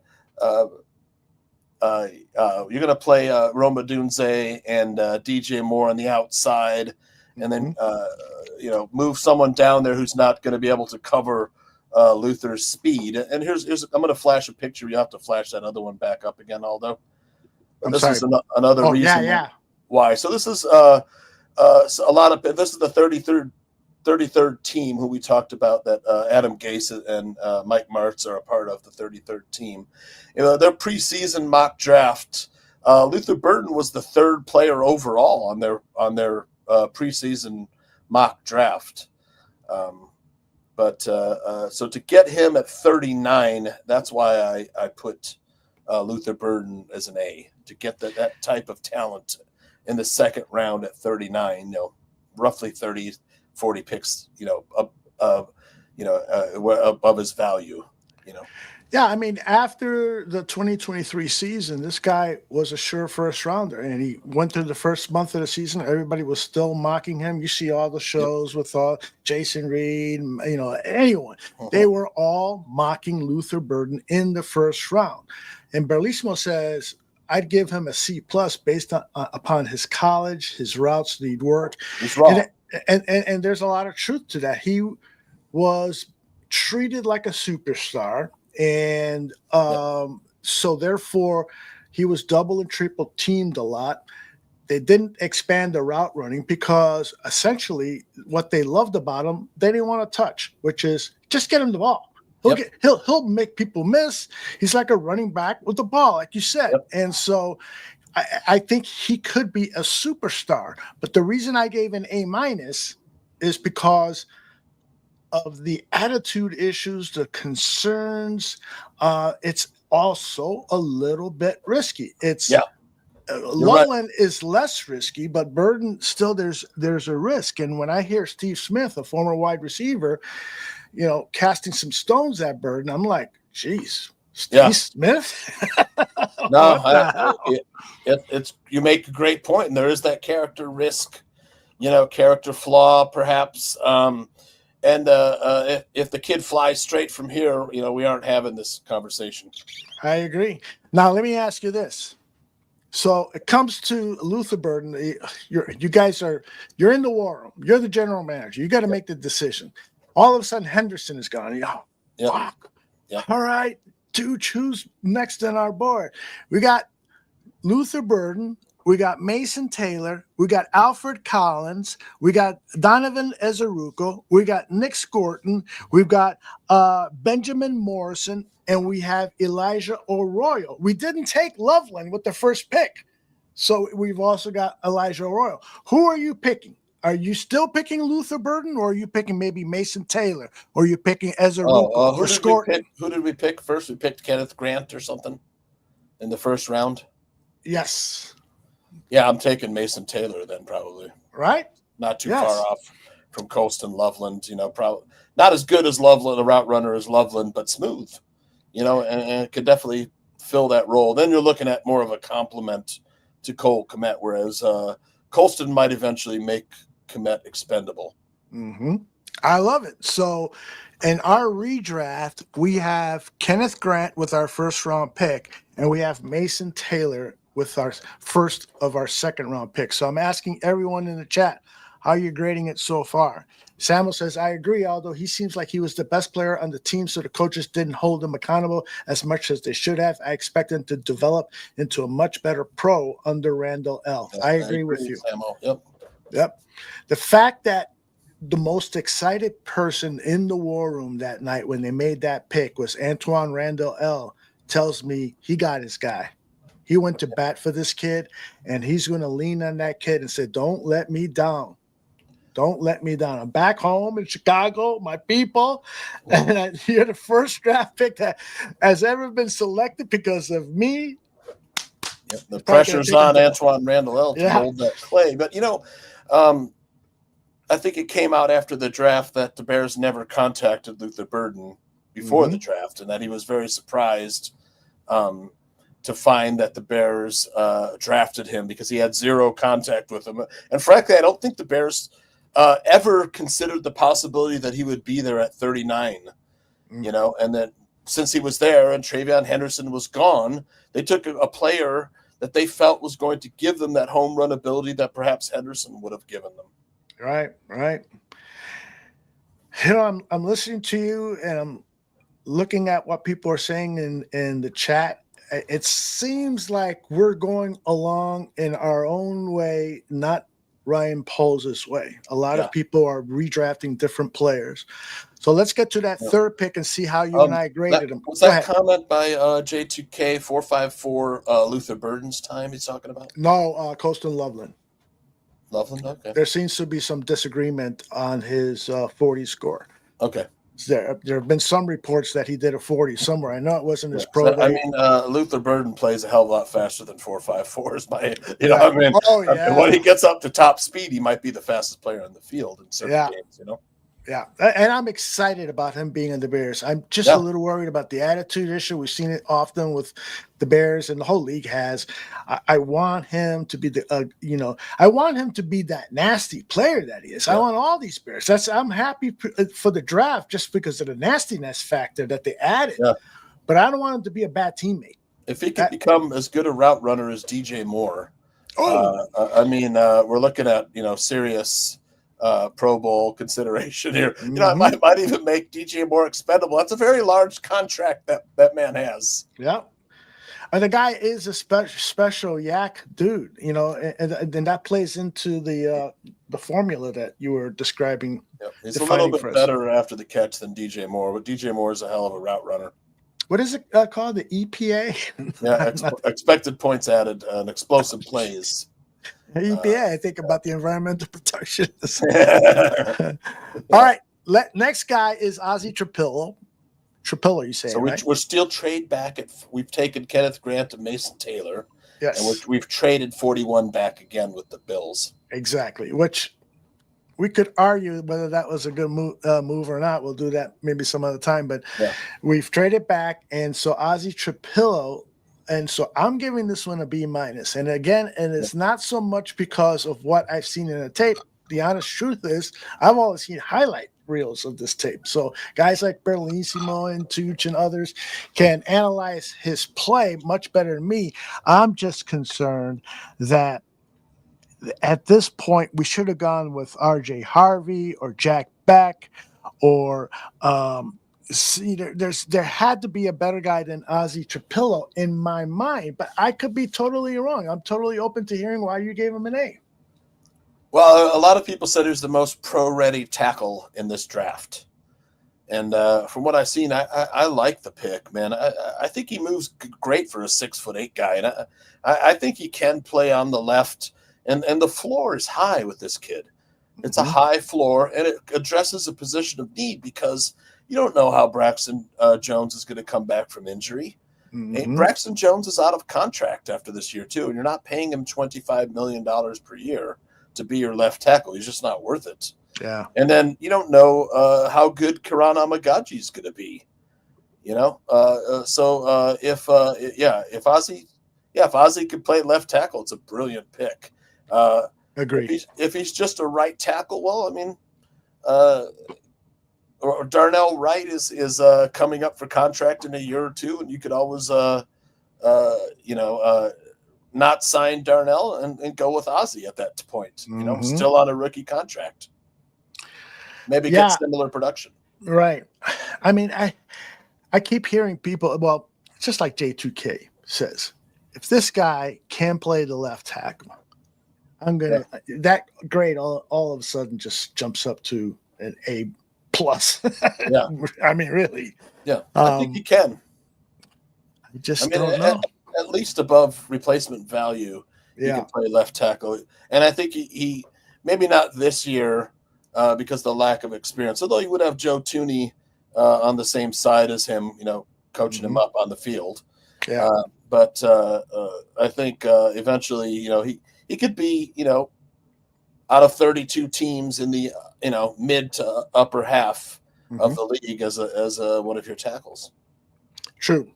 Dunze and DJ Moore on the outside, and then move someone down there who's not going to be able to cover Luther's speed. And here's I'm going to flash a picture. You have to flash that other one back up again, Aldo. This is another reason why. So this is this is the 33rd team who we talked about that Adam Gase and Mike Martz are a part of, the 33rd team. Their preseason mock draft, Luther Burton was the 3rd player overall on their preseason mock draft. So to get him at 39, that's why I put Luther Burton as an A, to get that type of talent in the second round at 39, roughly 30, 40 picks, above his value, Yeah, I mean, after the 2023 season, this guy was a sure first rounder, and he went through the first month of the season. Everybody was still mocking him. You see all the shows with Jason Reed, anyone. They were all mocking Luther Burden in the first round. And Berlissimo says, I'd give him a C+ based upon his college, his routes that he'd worked. He's wrong. And there's a lot of truth to that. He was treated like a superstar. And so therefore he was double and triple teamed a lot. They didn't expand the route running because essentially what they loved about him, they didn't want to touch, which is just get him the ball. He'll make people miss. He's like a running back with the ball, like you said. And so I think he could be a superstar. But the reason I gave an A- is because of the attitude issues, the concerns. It's also a little bit risky. Loveland is less risky, but Burden still there's a risk. And when I hear Steve Smith, a former wide receiver, casting some stones at Burden, I'm like, geez, Steve Smith? No, it's you make a great point, and there is that character risk, character flaw, perhaps. And if the kid flies straight from here, we aren't having this conversation. I agree. Now, let me ask you this. So it comes to Luther Burden. You guys you're in the war room. You're the general manager. You got to make the decision. All of a sudden, Henderson is gone. Fuck. All right, dude, who's next on our board? We got Luther Burden. We got Mason Taylor. We got Alfred Collins. We got Donovan Ezeruco. We got Nick Scorton. We've got Benjamin Morrison. And we have Elijah Arroyo. We didn't take Loveland with the first pick. So we've also got Elijah Arroyo. Who are you picking? Are you still picking Luther Burden, or are you picking maybe Mason Taylor, or are you picking Ezra or Scorton? Who did we pick first? We picked Kenneth Grant or something in the first round. Yes. Yeah, I'm taking Mason Taylor then, probably. Right? Not too far off from Colston Loveland. Probably not as good as Loveland, a route runner as Loveland, but smooth. And could definitely fill that role. Then you're looking at more of a complement to Cole Kmet, whereas Colston might eventually make Kmet expendable. Mm-hmm. I love it. So in our redraft, we have Kenneth Grant with our first round pick, and we have Mason Taylor with our first of our second round pick. So I'm asking everyone in the chat, how you're grading it so far. Samuel says, I agree, although he seems like he was the best player on the team, so the coaches didn't hold him accountable as much as they should have. I expect him to develop into a much better pro under Randall L. I agree with you. Samuel. Yep. The fact that the most excited person in the war room that night when they made that pick was Antoine Randall L. tells me he got his guy. He went to bat for this kid, and he's going to lean on that kid and say, don't let me down. Don't let me down. I'm back home in Chicago, my people, and you're the first draft pick that has ever been selected because of me. Yep, the pressure's on Antoine Randall L. to hold that clay. But, I think it came out after the draft that the Bears never contacted Luther Burden before the draft, and that he was very surprised to find that the Bears drafted him because he had zero contact with him. And frankly, I don't think the Bears ever considered the possibility that he would be there at 39, and then since he was there and Travion Henderson was gone, they took a player that they felt was going to give them that home run ability that perhaps Henderson would have given them. Right. I'm listening to you and I'm looking at what people are saying in the chat. It seems like we're going along in our own way, not Ryan Poles' way. A lot of people are redrafting different players. So let's get to that third pick and see how you and I graded them. Was that comment by J2K454 Luther Burden's time he's talking about? No, Colston Loveland. Loveland, okay. There seems to be some disagreement on his 40 score. Okay. There have been some reports that he did a 40 somewhere. I know it wasn't his pro day. Luther Burden plays a hell of a lot faster than 4.54 is my, when he gets up to top speed, he might be the fastest player on the field in certain games, Yeah, and I'm excited about him being in the Bears. I'm just a little worried about the attitude issue. We've seen it often with the Bears, and the whole league has. I want him to be I want him to be that nasty player that he is. I want all these Bears. I'm happy for the draft just because of the nastiness factor that they added. Yeah. But I don't want him to be a bad teammate. If he could become as good a route runner as DJ Moore, we're looking at serious Pro Bowl consideration here. I might even make DJ Moore expendable. That's a very large contract that man has. Yeah. And the guy is a special yak dude, and that plays into the formula that you were describing. Yep. He's a little bit better after the catch than DJ Moore, but DJ Moore is a hell of a route runner. What is it called? The EPA? Expected points added, and explosive plays. EPA, I think about the environmental protection. All right. Next guy is Ozzie Trapillo. Trapillo, you say, so right? We're still trade back. We've taken Kenneth Grant and Mason Taylor. Yes. And we've traded 41 back again with the Bills. Exactly, which we could argue whether that was a good move or not. We'll do that maybe some other time. But we've traded back, and so Ozzie Trapillo. And so I'm giving this one a B-. And again, it's not so much because of what I've seen in the tape. The honest truth is I've always seen highlight reels of this tape. So guys like Berlissimo and Tuch and others can analyze his play much better than me. I'm just concerned that at this point we should have gone with RJ Harvey or Jack Beck or there had to be a better guy than Ozzie Trapillo in my mind, but I could be totally wrong. I'm totally open to hearing why you gave him an A. Well, a lot of people said he was the most pro-ready tackle in this draft. And from what I've seen, I like the pick, man. I think he moves great for a 6'8" guy. And I think he can play on the left. And the floor is high with this kid. It's a high floor, and it addresses a position of need because you don't know how Braxton Jones is going to come back from injury. Braxton Jones is out of contract after this year, too, and you're not paying him $25 million per year to be your left tackle. He's just not worth it. Yeah. And then you don't know how good Karan Amagaji is going to be. You know, if Ozzie could play left tackle, it's a brilliant pick. Agreed. If he's just a right tackle, well, I mean, or Darnell Wright is coming up for contract in a year or two, and you could always, not sign Darnell and go with Ozzie at that point. You know, still on a rookie contract. Maybe get similar production. Right. I mean, I keep hearing people. Well, it's just like J2K says, if this guy can play the left tackle, I'm gonna that grade all of a sudden just jumps up to an A plus. Yeah, I mean, really. Yeah, I think he can. I don't know. At least above replacement value, he can play left tackle, and I think he maybe not this year because of the lack of experience. Although he would have Joe Tooney on the same side as him, you know, coaching him up on the field. Yeah, but I think eventually, you know, he could be, you know, out of 32 teams in the, you know, mid to upper half of the league as a one of your tackles. True.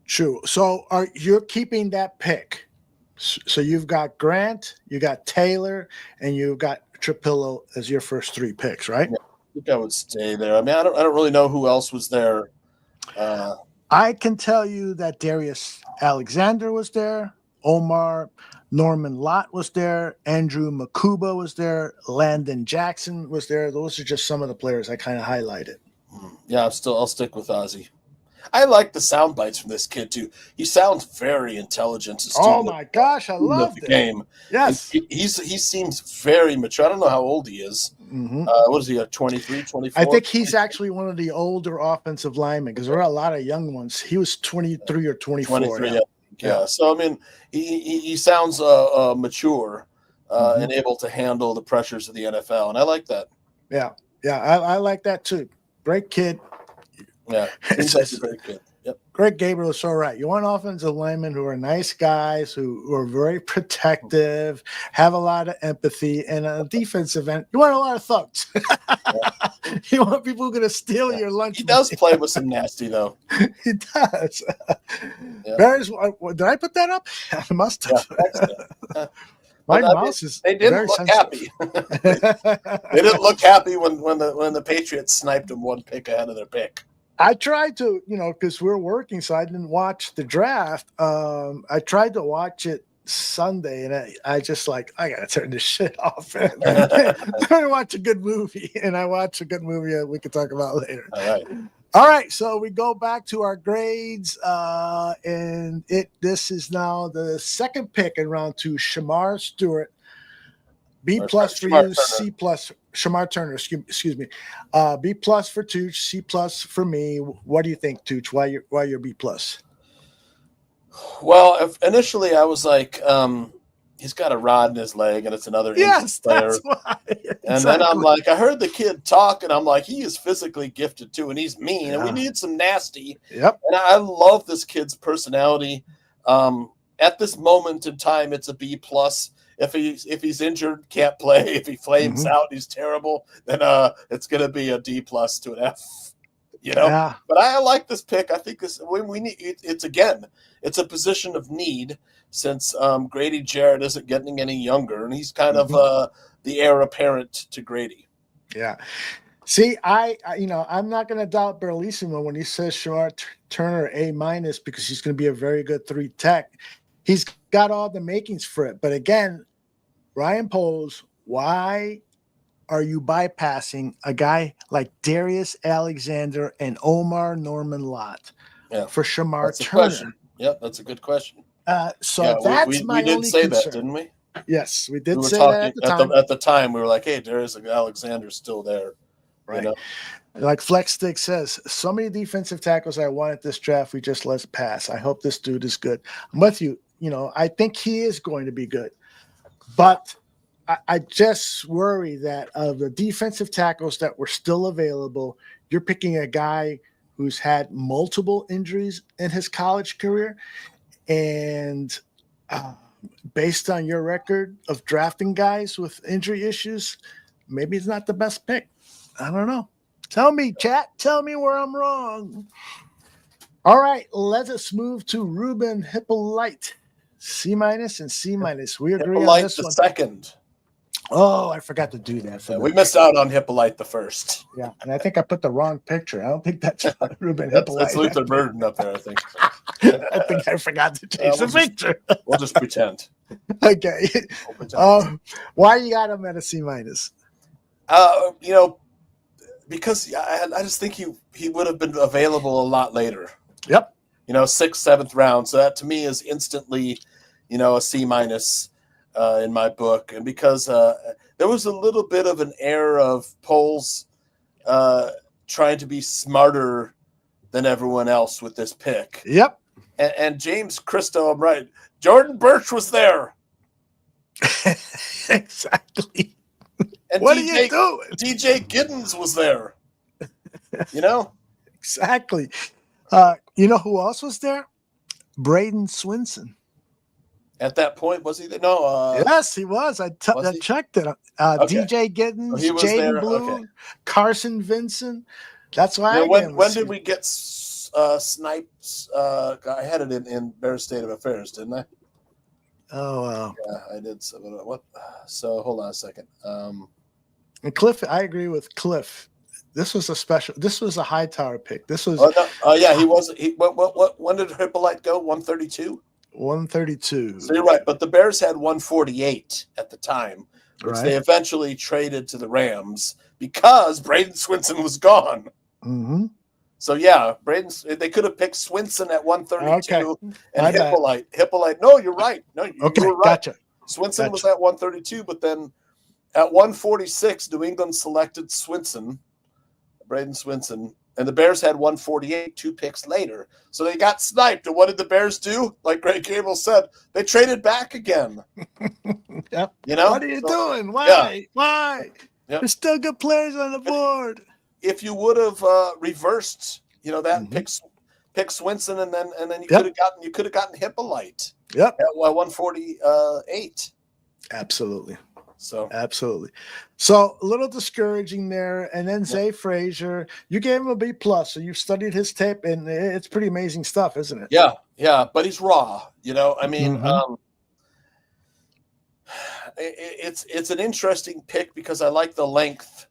So you're keeping that pick? So you've got Grant, you got Taylor, and you've got Trapillo as your first 3 picks, right? Yeah, I think I would stay there. I mean, I don't really know who else was there. I can tell you that Darius Alexander was there, Omar Norman Lott was there, Andrew Makuba was there, Landon Jackson was there. Those are just some of the players I kind of highlighted. Yeah, I'll stick with Ozzie. I like the sound bites from this kid too. He sounds very intelligent. Oh my gosh, I love the game. Yes, he seems very mature. I don't know how old he is. What is he? 23, 24? I think he's actually one of the older offensive linemen because there are a lot of young ones. He was 23 or 24. 23, yeah. So I mean, he sounds mature and able to handle the pressures of the NFL, and I like that. Yeah, I like that too. Great kid. Yeah, it's very good. Yep. Greg Gabriel is so right. You want offensive linemen who are nice guys, who are very protective, have a lot of empathy, and a defensive end, you want a lot of thugs. You want people who are going to steal your lunch. He does play with some nasty, though. He does. Bears, did I put that up? I must have. My mouse is. They didn't look happy. They didn't look happy when the Patriots sniped them 1 pick ahead of their pick. I tried to, because we were working, so I didn't watch the draft. I tried to watch it Sunday, and I just I got to turn this shit off and try to watch a good movie. And I watched a good movie that we could talk about later. All right. So we go back to our grades, and this is now the second pick in round 2, Shamar Stewart. B plus for you, C plus. Shamar Turner, excuse me. B plus for Tooch, C plus for me. What do you think, Tooch? Why you're B plus? Well, initially I was like, he's got a rod in his leg, and it's another yes, player. That's why. Exactly. And then I'm like, I heard the kid talk, and I'm like, he is physically gifted too, and he's mean, and we need some nasty. Yep. And I love this kid's personality. At this moment in time, it's a B plus. If he's injured, can't play. If he flames out, he's terrible. Then it's going to be a D plus to an F. Yeah. But I like this pick. I think we need. It's a position of need since Grady Jarrett isn't getting any younger, and he's kind of the heir apparent to Grady. Yeah. See, I'm not going to doubt Berlissimo when he says Shamar Turner A minus because he's going to be a very good 3 tech. He's got all the makings for it. But again, Ryan Poles, why are you bypassing a guy like Darius Alexander and Omar Norman Lott for Shamar Turner? Question. Yep, that's a good question. That's my only concern. We did say that, didn't we? Yes, we did say that at the time. At the time, we were like, hey, Darius Alexander's still there. Right. Like Flex Stick says, so many defensive tackles I want at this draft, we just let pass. I hope this dude is good. I'm with you. I think he is going to be good. But I just worry that of the defensive tackles that were still available, you're picking a guy who's had multiple injuries in his college career. And based on your record of drafting guys with injury issues, maybe it's not the best pick. I don't know. Tell me, chat. Tell me where I'm wrong. All right, let us move to Ruben Hippolyte. C- and C-. We agree Hippolyte on this the one. second. Oh, I forgot to do that. Yeah, we missed out on Hippolyte the first. Yeah, and I think I put the wrong picture. I don't think that's Ruben That's Hippolyte. Luther Burden up there, I think. I think I forgot to change the picture. We'll just pretend. Okay. Why you got him at a C-? Because I just think he would have been available a lot later. Yep. 6th, 7th round. So that to me is instantly, a C- in my book. And because there was a little bit of an air of Poles trying to be smarter than everyone else with this pick. Yep. And James Christo, I'm right. Jordan Birch was there. Exactly. And what are you doing? DJ Giddens was there. Exactly. You know who else was there? Braden Swinson. At that point, was he there? No. Yes, he was. I checked it. Okay. DJ Giddens, he was Jaden there. Blue, Okay. Carson Vincent. That's why when did we get Snipes? I had it in Bears State of Affairs, didn't I? Oh, yeah, I did. So, what? So hold on a second. And Cliff, I agree with Cliff. This was a high tower pick. This was. Yeah, he was. What? When did Hippolyte go? 132. 132. So you're right, but the Bears had 148 at the time, which they eventually traded to the Rams because Braden Swinson was gone. Mm-hmm. So yeah, they could have picked Swinson at 132 and Hippolyte. Hippolyte. No, you're right. No, you were right. Gotcha. Swinson was at 132, but then at 146, New England selected Braden Swinson, and the Bears had 148, 2 picks later. So they got sniped. And what did the Bears do? Like Greg Gable said, they traded back again. Yep. What are you doing? Why? Yeah. Why? Yep. There's still good players on the board. If you would have reversed, that and pick Swinson, and then you could have gotten Hippolyte. Yep. At 148. Absolutely. So absolutely. So a little discouraging there. And then Zay Frazier, you gave him a B+. So you've studied his tape, and it's pretty amazing stuff, isn't it? Yeah. But he's raw. I mean, it's an interesting pick because I like the length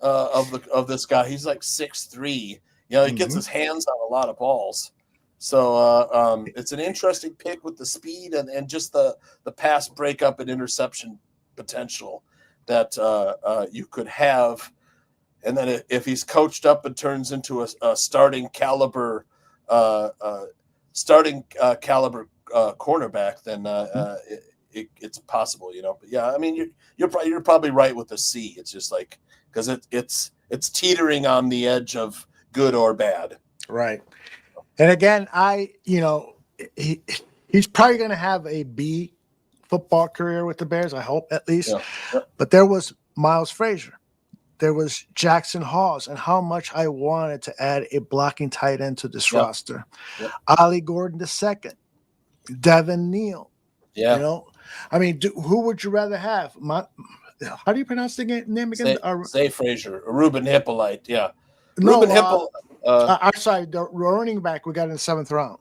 of this guy. He's like 6'3". He gets his hands on a lot of balls. So it's an interesting pick with the speed and just the pass breakup and interception potential that you could have. And then if he's coached up and turns into a starting caliber cornerback, then it's possible, But yeah, I mean, you're probably right with the C. It's just like because it's teetering on the edge of good or bad. Right. And again, he's probably going to have a B football career with the Bears, I hope at least. Yeah. But there was Miles Frazier. There was Jackson Hawes, and how much I wanted to add a blocking tight end to this roster. Yep. Ollie Gordon II, Devin Neal. Yeah. I mean, who would you rather have? How do you pronounce the name again? Zay Frazier, Ruben Hippolyte. Yeah. No, Ruben Hippolyte. I'm sorry, the running back we got in the 7th round.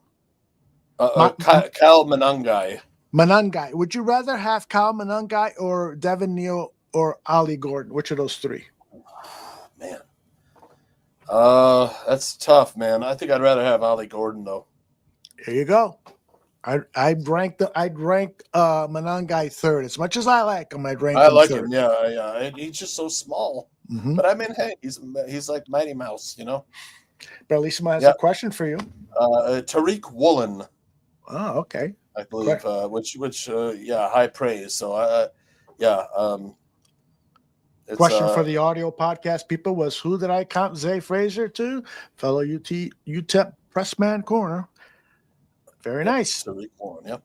Kyle Manungai. Manungai. Would you rather have Kyle Manungai or Devin Neal or Ollie Gordon? Which of those three? Man. That's tough, man. I think I'd rather have Ollie Gordon though. There you go. I'd rank Manungai third. As much as I like him, I'd rank him like third. him, yeah. He's just so small. Mm-hmm. But I mean, hey, he's like Mighty Mouse, But at least someone has a question for you. Tariq Woolen. Oh, okay. I believe, which high praise. So, Question for the audio podcast people was, who did I comp Zay Frazier to? Fellow UTEP Pressman Corner. Very nice. Tariq Woolen, yep.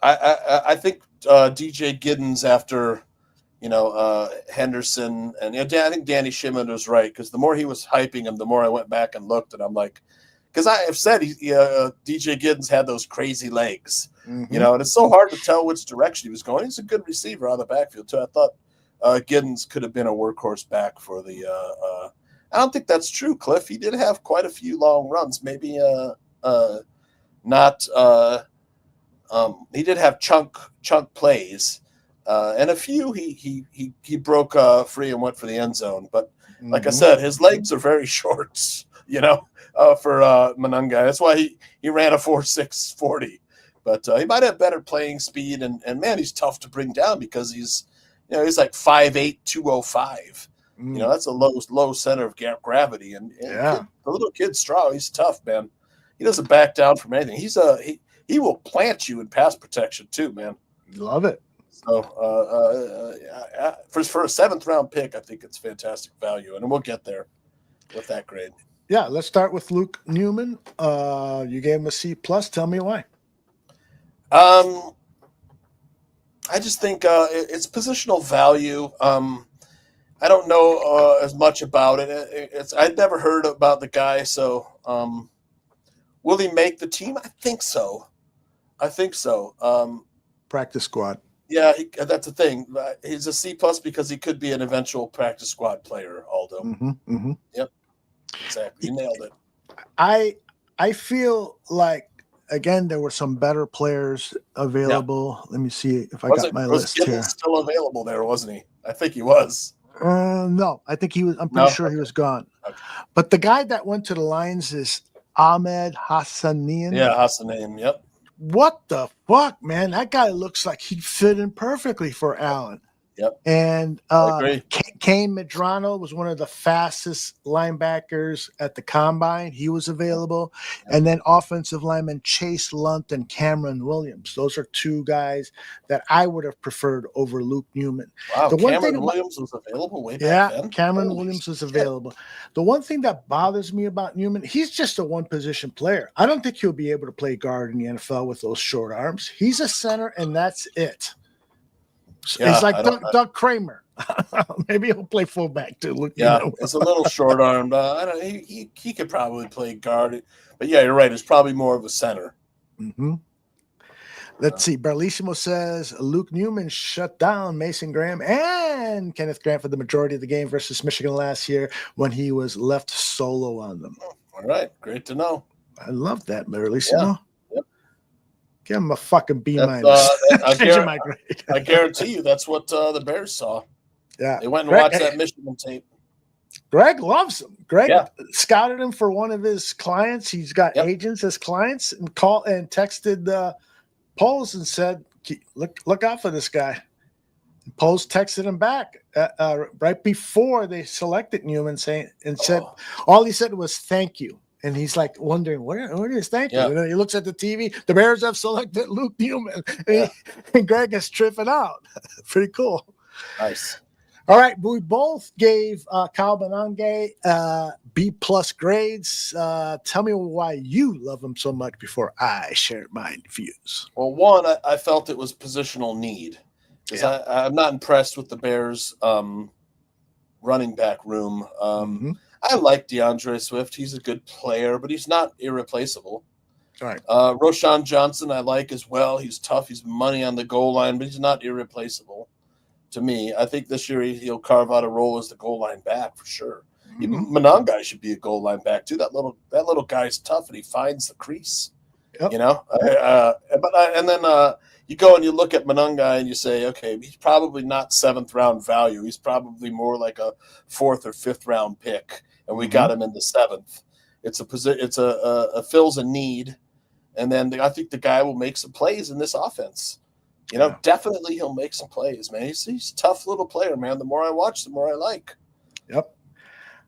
I think DJ Giddens after Henderson and I think Danny Shimon was right, because the more he was hyping him, the more I went back and looked, and I'm like, because I have said DJ Giddens had those crazy legs, and it's so hard to tell which direction he was going. He's a good receiver on the backfield too. I thought Giddens could have been a workhorse back for the. I don't think that's true, Cliff. He did have quite a few long runs, maybe not. He did have chunk plays, and a few he broke free and went for the end zone. But like I said, his legs are very short, for Monangai. That's why he ran a 4.6 40. But he might have better playing speed, and man, he's tough to bring down because he's like 5'8", 205. That's a low center of gravity, and the little kid's strong. He's tough, man. He doesn't back down from anything. He will plant you in pass protection too, man. Love it. So for a 7th round pick, I think it's fantastic value, and we'll get there with that grade. Yeah, let's start with Luke Newman. You gave him a C+. Tell me why. I just think it's positional value. I don't know as much about it. I'd never heard about the guy, so will he make the team? I think so. Practice squad. Yeah, that's the thing. He's a C+ because he could be an eventual practice squad player, Aldo. Yep, exactly. You nailed it. I feel like, again, there were some better players available. Let me see if I got my list here. Still available there, wasn't he? I think he was. No, I think he was. I'm pretty sure he was gone. Okay. But the guy that went to the Lions is Ahmed Hassanian. Yeah, Hassanian. Yep. What the fuck, man? That guy looks like he'd fit in perfectly for Allen. Yep. And Kane Medrano was one of the fastest linebackers at the combine. He was available. Yep. And then offensive lineman Chase Lunt and Cameron Williams. Those are two guys that I would have preferred over Luke Newman. Wow, Cameron Williams was available way back then? Yeah, Cameron Williams was available. The one thing that bothers me about Newman, he's just a one-position player. I don't think he'll be able to play guard in the NFL with those short arms. He's a center, and that's it. Yeah, it's like Doug Kramer. Maybe he'll play fullback too. It's a little short armed. I don't. He could probably play guard, but yeah, you're right. It's probably more of a center. Let's see. Barlissimo says Luke Newman shut down Mason Graham and Kenneth Grant for the majority of the game versus Michigan last year when he was left solo on them. All right, great to know. I love that, Barlissimo. Yeah. Give him a fucking B minus. I guarantee you that's what the Bears saw. Yeah. They went and watched that Michigan tape. Greg loves him. Greg scouted him for one of his clients. He's got agents as clients, and texted Poles and said, look out for this guy. And Poles texted him back right before they selected Newman said all he said was thank you. And he's like wondering, what is thank you? And he looks at the TV. The Bears have selected Luke Newman. And Greg is tripping out. Pretty cool. Nice. All right. We both gave Kyle Benange B+ grades. Tell me why you love him so much before I share my views. Well, one, I felt it was positional need. Because I'm not impressed with the Bears running back room. I like DeAndre Swift. He's a good player, but he's not irreplaceable. All right. Roshan Johnson I like as well. He's tough. He's money on the goal line, but he's not irreplaceable to me. I think this year he'll carve out a role as the goal line back for sure. Even Monangai should be a goal line back too. That little guy's tough, and he finds the crease. Yep. You go and you look at Monangai and you say, okay, he's probably not 7th round value. He's probably more like a 4th or 5th round pick, and we got him in the 7th. It's a fills a need, and then I think the guy will make some plays in this offense. Definitely he'll make some plays, man. He's a tough little player, man. The more I watch, the more I like. Yep,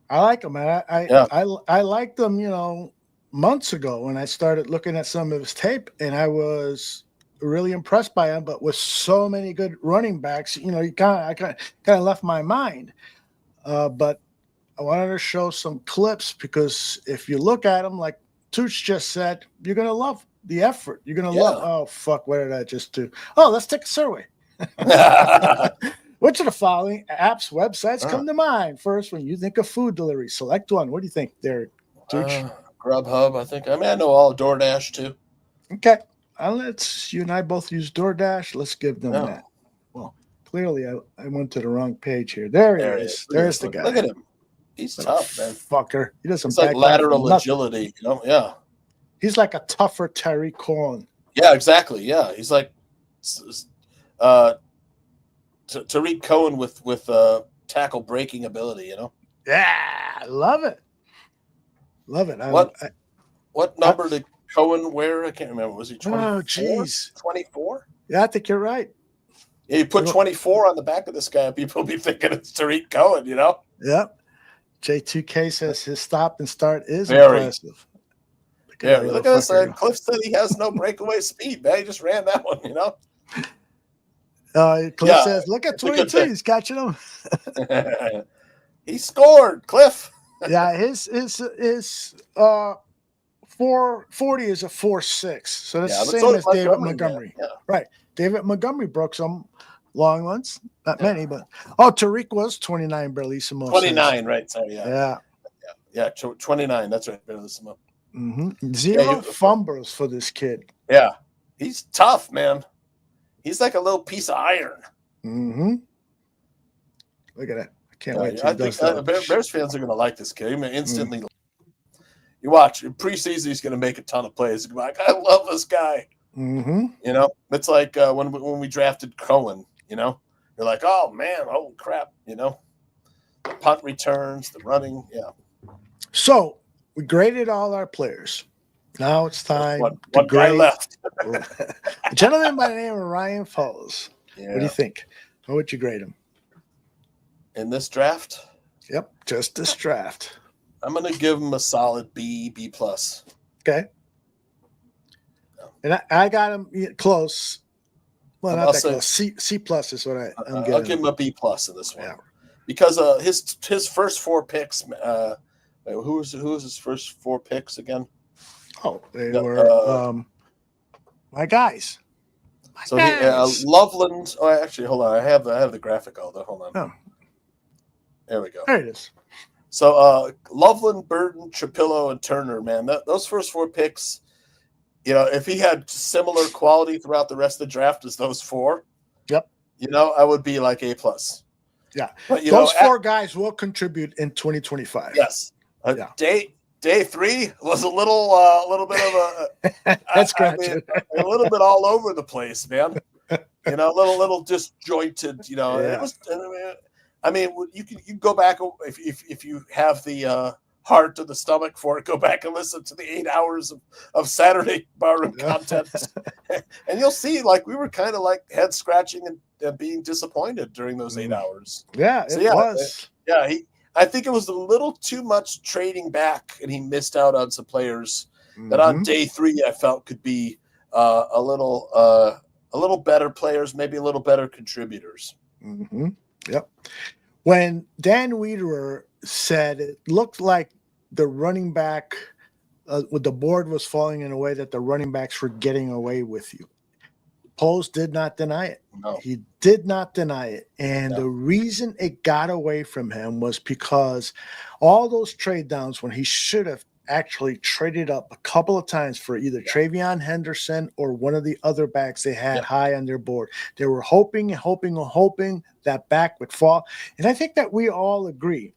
I like him, man. I liked him, months ago when I started looking at some of his tape, and I was really impressed by him. But with so many good running backs, I kind of left my mind. But I wanted to show some clips because if you look at him, like Tooch just said, you're gonna love the effort. You're gonna Yeah. love. Oh fuck! What did I just do? Oh, let's take a survey. Which of the following apps, websites come to mind first when you think of food delivery? Select one. What do you think, Derek? Grubhub, I think. I mean, I know all of DoorDash too. Okay. You and I both use DoorDash. Let's give them that. Well, clearly I went to the wrong page here. There he is. There's the guy. Look at him. He's tough, man. Fucker. He doesn't It's like back down lateral from nothing. agility, you know? Yeah. He's like a tougher Terry Cohen. Yeah, exactly. Yeah. He's like Tariq Cohen with tackle breaking ability, you know? Yeah, love it. Love it. What number did Cohen wear? I can't remember. Was he 24? Oh, jeez. 24? Yeah, I think you're right. Yeah, you put 24 on the back of this guy, people will be thinking it's Tariq Cohen, you know? Yep. J2K says his stop and start is Very impressive. Look at this. Cliff said he has no breakaway speed, man. He just ran that one, you know? Cliff says, look at 22. He's catching him. He scored, Cliff. Yeah, his 440 is a 4.6. So that's the same as David Montgomery. Yeah. Right. David Montgomery broke some long ones. Not many, but Tariq was 29, Bellissimo. 29, right? Sorry, Yeah. 29. That's right, Bellissimo. Mm-hmm. Zero fumbles for this kid. Yeah, he's tough, man. He's like a little piece of iron. Mm-hmm. Look at that. I can't wait. I think Bears fans are going to like this kid. I mean, instantly. You watch in preseason, he's going to make a ton of plays. He's like, I love this guy. Mm-hmm. You know, it's like when we drafted Cohen. You know, you're like, oh man, holy crap. You know, the punt returns, the running. Yeah. So we graded all our players. Now it's time one to guy grade left. a gentleman by the name of Ryan Foles. Yeah. What do you think? How would you grade him? In this draft? Yep, just this draft. I'm going to give him a solid B plus. Okay. And I got him close. Well, not that close. C plus is what I'm getting. I'll give him a B plus in this one. Yeah. Because his first 4 picks, who was his first 4 picks again? Oh, they were my guys. Loveland. Oh, actually, hold on. I have the graphic. Hold on. Oh. There we go. There it is. So Loveland, Burton, Trapillo, and Turner, man, those first 4 picks, you know, if he had similar quality throughout the rest of the draft as those 4, yep, you know, I would be like A plus. Yeah, but those 4 guys will contribute in 2025. Yes. Day 3 was a little bit of a that's correct. A little bit all over the place, man. You know, a little disjointed. You know, Yeah. It was. I mean, you can go back if you have the heart or the stomach for it. Go back and listen to the 8 hours of Saturday barroom content, and you'll see like we were kind of like head scratching and being disappointed during those 8 hours. Yeah, it was. I think it was a little too much trading back, and he missed out on some players that on day 3 I felt could be a little better players, maybe a little better contributors. Mm-hmm. Yep. When Dan Wiederer said it looked like the running back, with the board was falling in a way that the running backs were getting away with you. Poles did not deny it. No. He did not deny it. And the reason it got away from him was because all those trade downs when he should have actually traded up a couple of times for either Travion Henderson or one of the other backs they had high on their board. They were hoping that back would fall. And I think that we all agree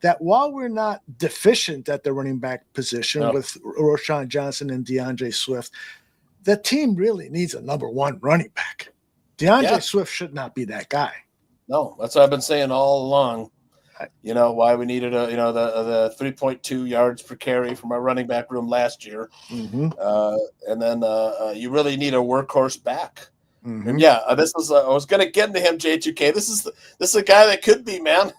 that while we're not deficient at the running back position with Roshan Johnson and DeAndre Swift, the team really needs a number 1 running back. DeAndre Swift should not be that guy. No, that's what I've been saying all along. You know, why we needed the 3.2 yards per carry from our running back room last year. Mm-hmm. And then you really need a workhorse back. Mm-hmm. And this was I was going to get into him, J2K. This is a guy that could be, man.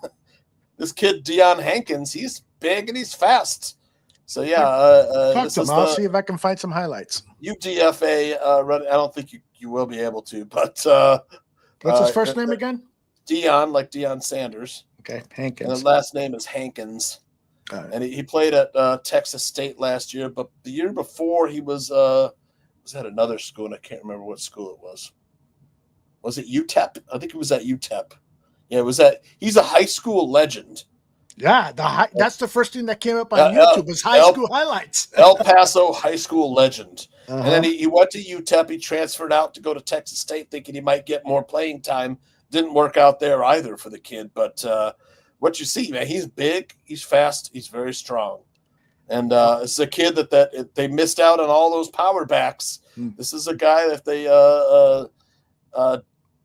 This kid, Deion Hankins, he's big and he's fast. So, talk to him. I'll see if I can find some highlights. UDFA run. I don't think you will be able to, but what's his first name again? Deion, like Deion Sanders. Okay, Hankins. And the last name is Hankins. And he played at Texas State last year, but the year before he was was at another school, and I can't remember what school it was. Was it UTEP? I think it was at UTEP. Yeah, it was at. He's a high school legend. Yeah, that's the first thing that came up on YouTube was high school highlights. El Paso high school legend. Uh-huh. And then he went to UTEP. He transferred out to go to Texas State thinking he might get more playing time. Didn't work out there either for the kid. But what you see, man, he's big, he's fast, he's very strong. And it's a kid that they missed out on all those power backs. This is a guy that they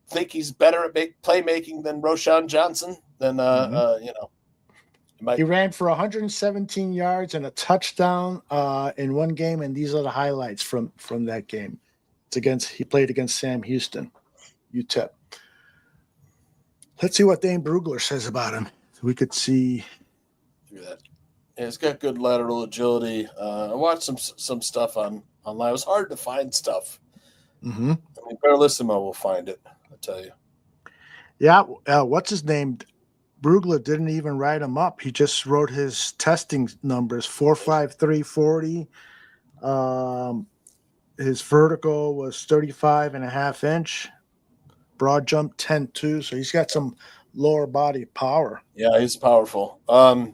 think he's better at playmaking than Roshan Johnson. Then, he ran for 117 yards and a touchdown in one game, and these are the highlights from that game. He played against Sam Houston, UTEP. Let's see what Dane Brugler says about him. We could see through that. Yeah, he's got good lateral agility. I watched some stuff online. It was hard to find stuff. Mm-hmm. I mean, Barlissimo will find it, I tell you. Yeah, what's his name? Brugler didn't even write him up. He just wrote his testing numbers, 4.53 40. His vertical was 35.5 inch. Broad jump 10.2. So he's got some lower body power. Yeah, he's powerful. But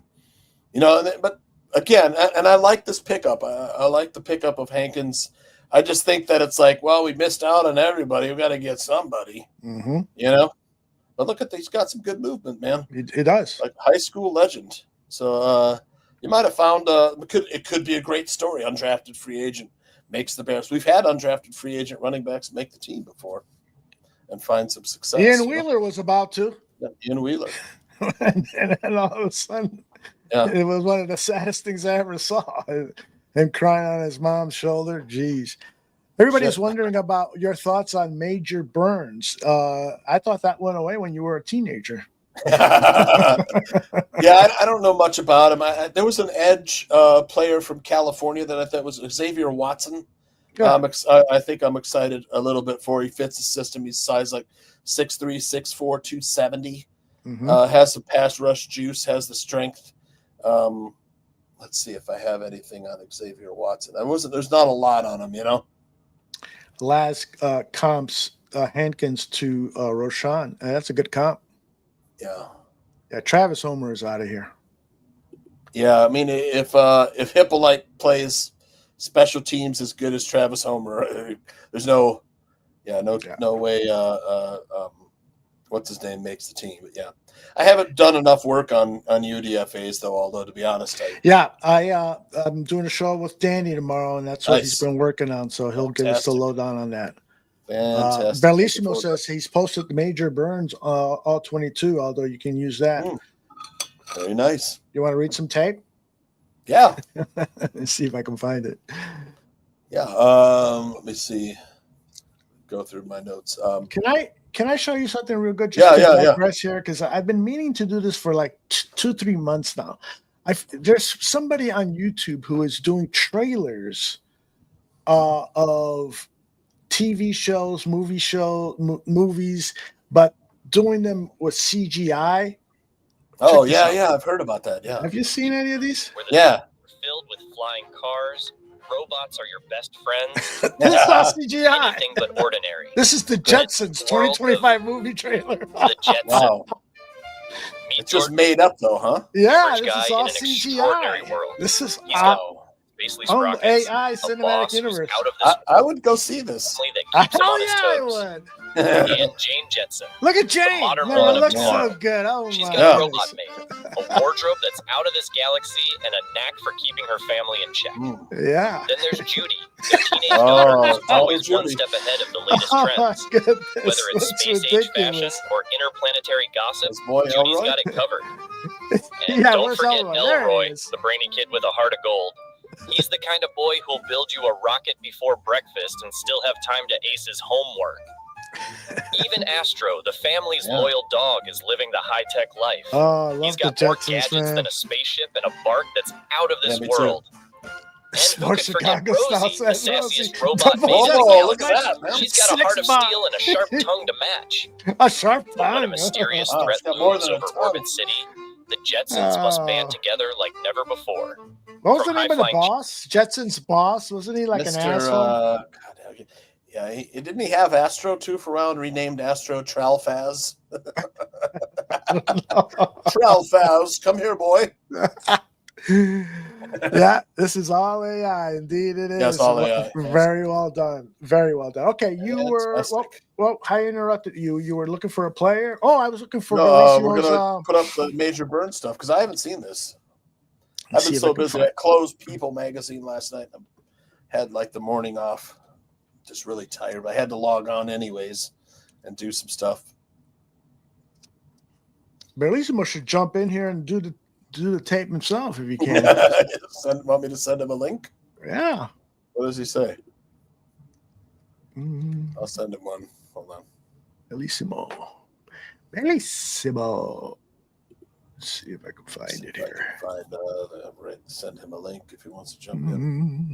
again, and I like this pickup. I like the pickup of Hankins. I just think that it's like, well, we missed out on everybody. We got to get somebody, But look at he's got some good movement, man. It does. Like high school legend. So you might have found it could be a great story. Undrafted free agent makes the Bears. We've had undrafted free agent running backs make the team before and find some success. Ian Wheeler was about to. Yeah, Ian Wheeler. and then all of a sudden, it was one of the saddest things I ever saw. Him crying on his mom's shoulder. Jeez. Everybody's wondering about your thoughts on Major Burns. I thought that went away when you were a teenager. I don't know much about him. There was an edge player from California that I thought was Xavier Watson. I think I'm excited a little bit for. He fits the system. He's size like 6'3", 6'4", 270. Mm-hmm. Has some pass rush juice. Has the strength. Let's see if I have anything on Xavier Watson. There's not a lot on him, Last comps Hankins to Roshan. That's a good comp. Yeah. Travis Homer is out of here. Yeah, I mean, if Hippolyte plays special teams as good as Travis Homer, there's no way. What's his name makes the team? But yeah, I haven't done enough work on UDFAs though. Although to be honest, I'm doing a show with Danny tomorrow, and that's what he's been working on. So he'll give us the lowdown on that. Fantastic. Bellissimo says he's posted Major Burns all 22. Although you can use that. Very nice. You want to read some tape? Yeah. Let's see if I can find it. Yeah. Let me see. Go through my notes. Can I show you something real good? Press here, because I've been meaning to do this for like 2-3 months now. There's somebody on YouTube who is doing trailers of TV shows, movies, but doing them with CGI. Oh, yeah, I've heard about that. Yeah. Have you seen any of these? Yeah. Filled with flying cars. Robots are your best friends. This is not CGI. Anything but ordinary. This is the Jetsons 2025 movie trailer. The Jetsons. Wow. It's just made up, though, huh? Yeah, this is all CGI. This is AI cinematic universe. I would go see this. I would. And Jane Jetson. Look at Jane. Modern It woman of looks tomorrow. so good. Oh She's my got a goodness. robot maid, a wardrobe that's out of this galaxy, and a knack for keeping her family in check. Yeah. Then there's Judy, their teenage daughter who's always one Judy. step ahead of the latest Oh my trends. goodness. Whether it's That's space-age fashion ridiculous. or interplanetary gossip, This boy Judy's Elroy. got it covered. And Yeah, don't where's forget Elroy? There he Elroy, is. the brainy kid with a heart of gold. He's the kind of boy who'll build you a rocket before breakfast and still have time to ace his homework. Even Astro, the family's loyal dog, is living the high-tech life. Oh, I love He's the got more Jetsons, gadgets man. than a spaceship and a bark that's out of this Yeah, me too. world. And who could forget Chicago style Rosie, the says sassiest Rosie. robot Oh, maid in the look galaxy? at that, man. She's got a heart of Sex steel and a sharp tongue to match. A sharp But when a tongue. mysterious Wow, threat it's got more looms than a over tongue. Orbit City, the Jetsons must Oh. band together like never before. What was From the name of the high-flying boss? Jetson's boss? Wasn't he like an asshole? like, yeah, didn't he have Astro too for a while and renamed Astro Tralfaz? Tralfaz, come here, boy. Yeah, this is all AI. Indeed, it is. Yes, all AI. Very well done. Very well done. Okay, you were well. I interrupted you. You were looking for a player. Oh, I was looking for. We're gonna put up the Major Burn stuff because I haven't seen this. I've been so busy. I closed People magazine last night. I had like the morning off. Just really tired. But I had to log on anyways and do some stuff. Bellissimo should jump in here and do the tape himself if you can. Want me to send him a link? Yeah. What does he say? I'll send him one. Hold on. Bellissimo. Let's see if I can find it here. Send him a link if he wants to jump in.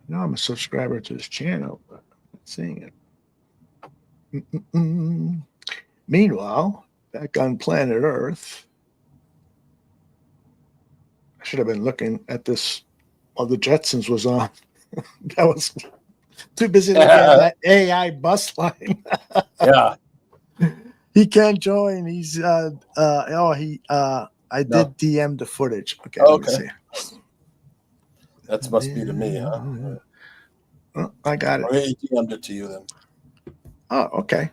No, I'm a subscriber to this channel, but I'm not seeing it. Meanwhile, back on planet Earth, I should have been looking at this while the Jetsons was on. That was too busy looking at that AI bus line. Yeah. He can't join. He's I did DM the footage. Okay. Let me see. That must be to me, huh? Oh, I got it. Or he DM'd it to you then. Oh, okay.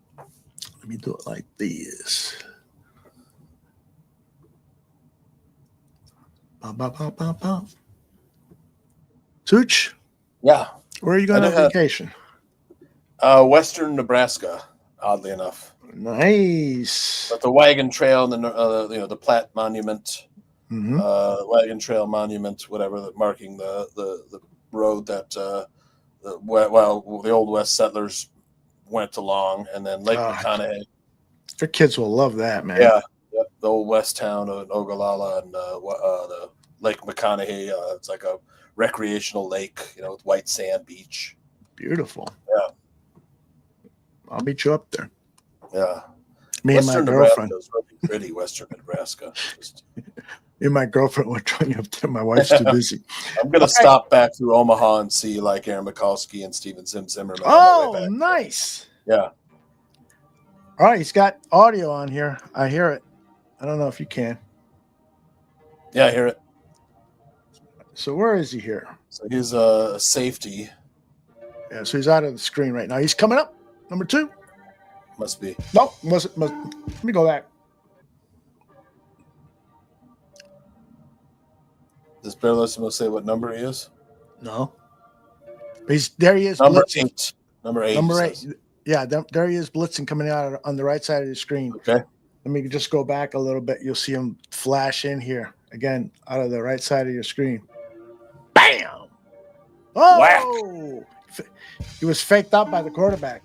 Let me do it like this. Such? Yeah. Where are you going on vacation? Western Nebraska, oddly enough. Nice. But the wagon trail and the Platte Monument, wagon trail monument, whatever, that marking the road that the old West settlers went along, and then Lake McConaughey. Your kids will love that, man. Yeah, the old West town of Ogallala and the Lake McConaughey. It's like a recreational lake, with white sand beach. Beautiful. Yeah. I'll meet you up there. Yeah. Me Western and my girlfriend. Nebraska is really pretty, Western Nebraska. Me and my girlfriend were trying up there. My wife's too busy. I'm going to stop back through Omaha and see like Aaron Mikulski and Steven Zimmerman. Oh, nice. Yeah. All right. He's got audio on here. I hear it. I don't know if you can. Yeah, I hear it. So where is he here? So he's a safety. Yeah, so he's out of the screen right now. He's coming up. Number 2. Must be. Nope. Let me go back. Does Bellissimo say what number he is? No. There he is. Number blitzing. 8. Number 8. Number 8. Yeah, there he is blitzing coming out on the right side of the screen. Okay. Let me just go back a little bit. You'll see him flash in here. Again, out of the right side of your screen. Bam! Oh! Whack. He was faked out by the quarterback.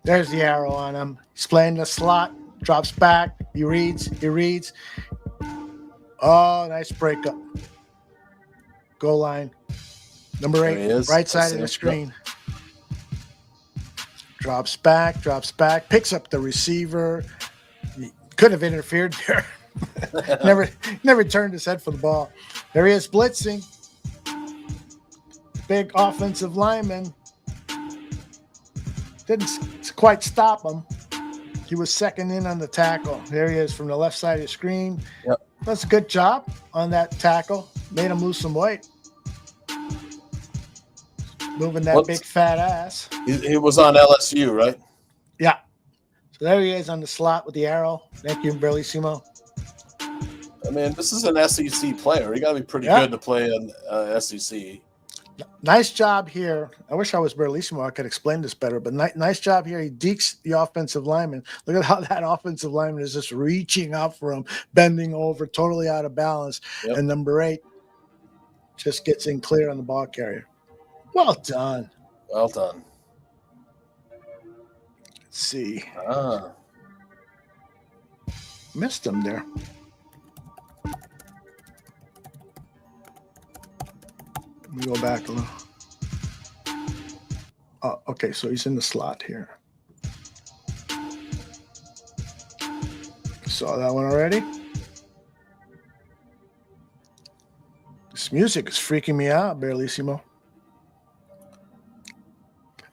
There's the arrow on him. He's playing the slot. Drops back. He reads. Oh, nice breakup. Goal line. Number 8, right side of the screen. Drops back. Picks up the receiver. He could have interfered there. never turned his head for the ball. There he is blitzing. Big offensive lineman. Didn't quite stop him. He was second in on the tackle. There he is from the left side of the screen. Yep. That's a good job on that tackle. Made him lose some weight. Moving that big fat ass. He was on LSU, right? Yeah. So there he is on the slot with the arrow. Thank you, Bellissimo. I mean, this is an SEC player. You got to be pretty good to play in SEC. Nice job here. I wish I was Bellissimo. I could explain this better, but nice job here. He dekes the offensive lineman. Look at how that offensive lineman is just reaching out for him, bending over, totally out of balance. Yep. And number 8 just gets in clear on the ball carrier. Well done. Well done. Let's see. Missed him there. Let me go back a little. Oh, okay, so he's in the slot here. Saw that one already. This music is freaking me out, Barelissimo.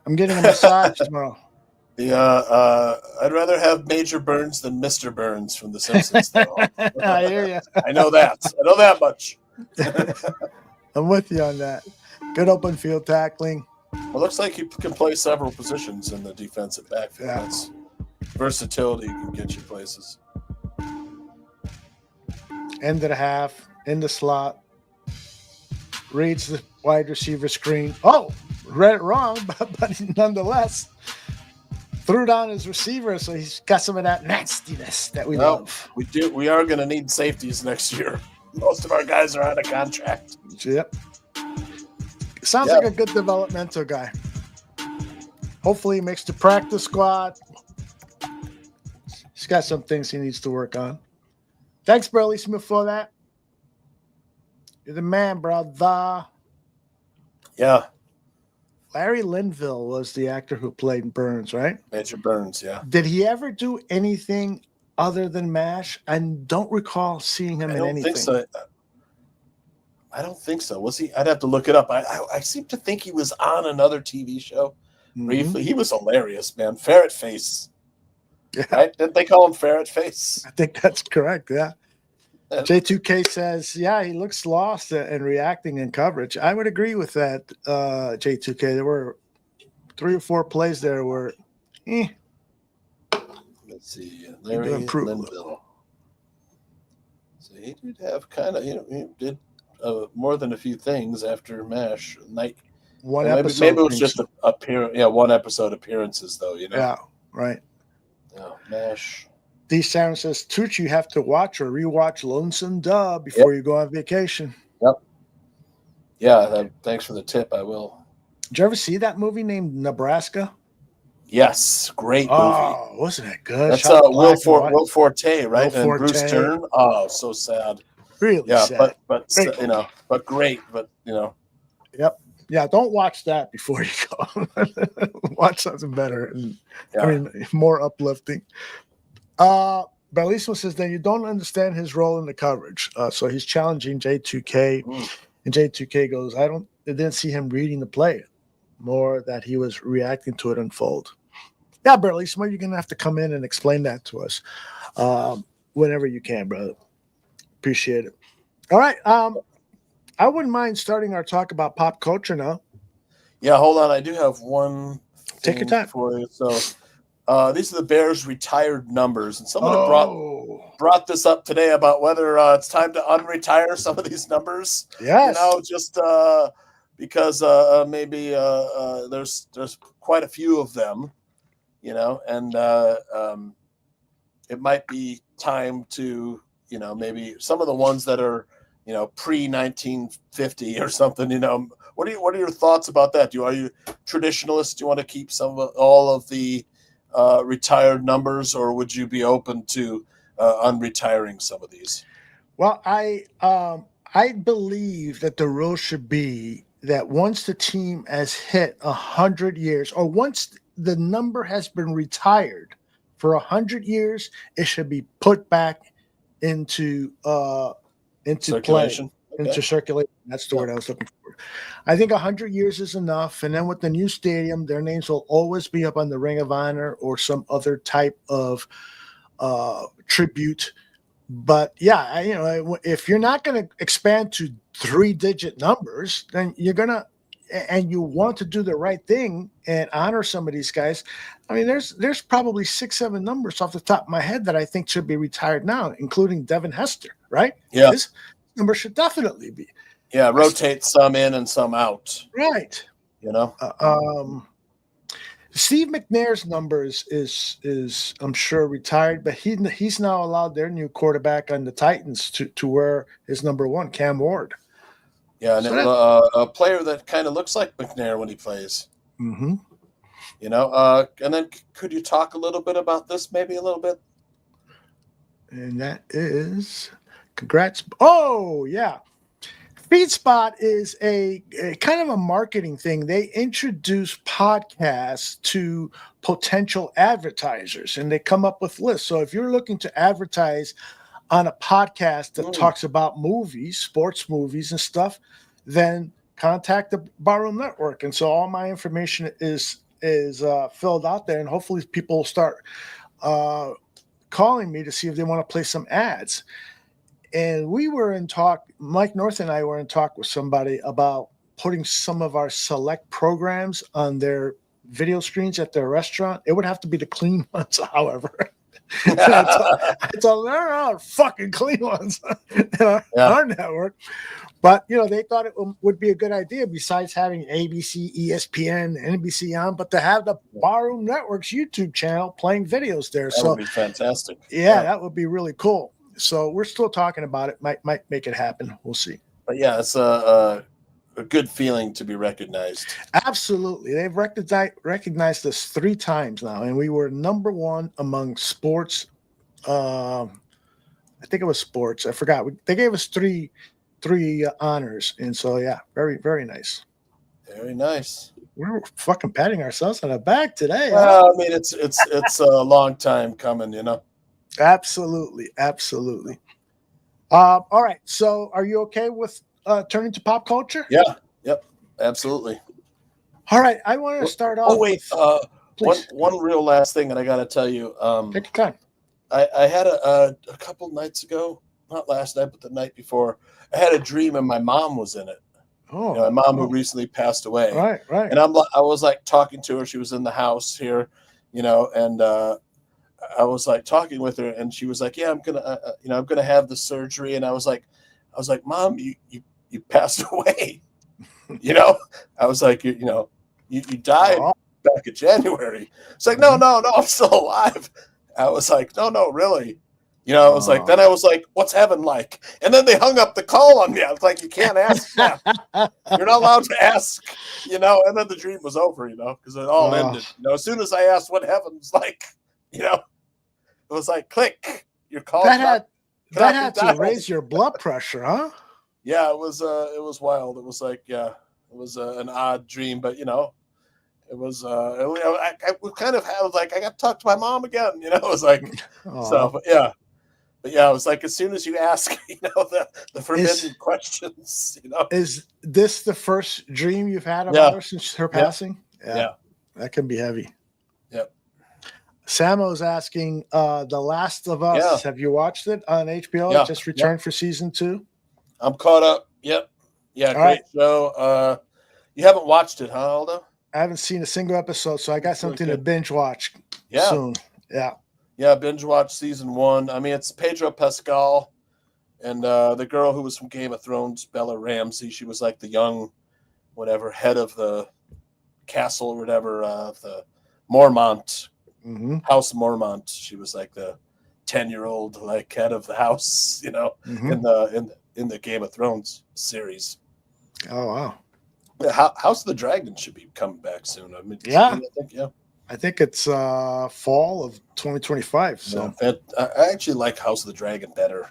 I'm getting a massage tomorrow. I'd rather have Major Burns than Mr. Burns from The Simpsons, though. I hear you. I know that. I know that much. I'm with you on that. Good open field tackling. Well, looks like he can play several positions in the defensive backfield. Yeah. That's versatility can get you places. End of the half, in the slot. Reads the wide receiver screen. Oh, read it wrong, but nonetheless, threw down his receiver, so he's got some of that nastiness that we love. We are going to need safeties next year. Most of our guys are out of contract. Yep. Sounds like a good developmental guy. Hopefully he makes the practice squad. He's got some things he needs to work on. Thanks, Burley Smith, for that. You're the man, brother. Yeah. Larry Linville was the actor who played Burns, right? Major Burns, yeah. Did he ever do anything other than MASH? I don't recall seeing him in anything. I don't think so. Was he? I'd have to look it up. I seem to think he was on another TV show briefly. He was hilarious, man. Ferret Face. Yeah. Right? Didn't they call him Ferret Face? I think that's correct, yeah. J2K says, yeah, he looks lost and reacting in coverage. I would agree with that, J2K. There were 3 or 4 plays there where, Let's see. Larry Linville. So he did have kind of, he did more than a few things after MASH. Maybe it was just one episode appearances, though, Yeah, right. Yeah, MASH. D. Sharon says, Tooch, you have to watch or rewatch Lonesome Dove before you go on vacation. Yep. Yeah, thanks for the tip. I will. Did you ever see that movie named Nebraska? Yes, great movie. Oh, wasn't it good? That's Will Forte, right? Will and Bruce Forte. Dern. Oh, so sad. Really sad. But great. But Yep. Yeah, don't watch that before you go. Watch something better. More uplifting. Balismo says, then you don't understand his role in the coverage. So he's challenging J2K. And J2K goes, I didn't see him reading the play, more that he was reacting to it unfold. Yeah, Balismo, you're going to have to come in and explain that to us whenever you can, brother. Appreciate it. All right. I wouldn't mind starting our talk about pop culture now. Yeah, hold on. I do have one thing. Take your time. For you. So these are the Bears' retired numbers. And someone brought this up today about whether it's time to unretire some of these numbers. Yes. Just because maybe there's quite a few of them, and it might be time to, maybe some of the ones that are, pre-1950 or something, What are your thoughts about that? Are you traditionalist? Do you want to keep all of the retired numbers, or would you be open to unretiring some of these? Well, I believe that the rule should be that once the team has hit 100 years, or once the number has been retired for 100 years, it should be put back into circulation. Play, into circulation. That's the word I was looking for. I think 100 years is enough. And then with the new stadium, their names will always be up on the Ring of Honor or some other type of tribute. But yeah, if you're not going to expand to 3-digit numbers, then you're going to, and you want to do the right thing and honor some of these guys. I mean, there's probably 6-7 numbers off the top of my head that I think should be retired now, including Devin Hester, right? Yeah. This number should definitely be. Yeah, rotate some in and some out. Right. Steve McNair's numbers is I'm sure retired, but he's now allowed their new quarterback on the Titans to wear his number 1, Cam Ward. Yeah, and a player that kind of looks like McNair when he plays. Mm-hmm. And then could you talk a little bit about this, maybe a little bit? And that is, congrats. Oh, yeah. FeedSpot is a kind of a marketing thing. They introduce podcasts to potential advertisers, and they come up with lists. So if you're looking to advertise on a podcast that talks about movies, sports movies and stuff, then contact the Barroom Network. And so all my information is filled out there, and hopefully people will start calling me to see if they want to play some ads. And we were in talk, Mike North and I were in talk with somebody about putting some of our select programs on their video screens at their restaurant. It would have to be the clean ones, however. I told them, there are fucking clean ones on our network. But, they thought it would be a good idea, besides having ABC, ESPN, NBC on, but to have the Barroom Network's YouTube channel playing videos there. That would be fantastic. Yeah, that would be really cool. So we're still talking about it. Might make it happen. We'll see. But yeah, it's a good feeling to be recognized. Absolutely. They've recognized us 3 times now, and we were number 1 among sports. I think it was sports. I forgot. They gave us three honors, and so yeah, very, very nice. Very nice. We're fucking patting ourselves on the back today. Well, I mean, it's a long time coming, Absolutely. All right. So are you okay with turning to pop culture? Yeah. Yep. Absolutely. All right. I want to start off. Oh, wait. One real last thing that I got to tell you. Take your time. I had a couple nights ago, not last night, but the night before, I had a dream and my mom was in it. Oh, my mom who recently passed away. Right. And I was like talking to her. She was in the house here, and I was like talking with her, and she was like, "Yeah, I'm gonna have the surgery." And I was like, "Mom, you passed away." I was like, you died back in January. It's like, no, I'm still alive. I was like, no, really. I was like, then I was like, what's heaven like? And then they hung up the call on me. I was like, you can't ask that. You're not allowed to ask, and then the dream was over, because it all ended. As soon as I asked what heaven's like, it was like, click, your call. That had to raise your blood pressure, huh? Yeah, it was wild. It was like, it was an odd dream, but it was, I kind of had like, I got to talk to my mom again, it was like, so, but yeah. But yeah, it was like, as soon as you ask, the forbidden questions, Is this the first dream you've had about her since her passing? Yeah. That can be heavy. Yep. Samo's asking, The Last of Us. Yeah. Have you watched it on HBO? Yeah. It just returned for season 2. I'm caught up. Yep. Yeah, great show. You haven't watched it, huh, Aldo? I haven't seen a single episode, so I got something to binge watch soon. Yeah. Yeah, binge watch season 1. I mean, it's Pedro Pascal and the girl who was from Game of Thrones, Bella Ramsey. She was like the young, head of the castle or whatever, the Mormont, House Mormont. She was like the 10-year-old head of the house, in the Game of Thrones series. Oh wow! House of the Dragon should be coming back soon. I mean, I think it's fall of 2025. So I actually like House of the Dragon better.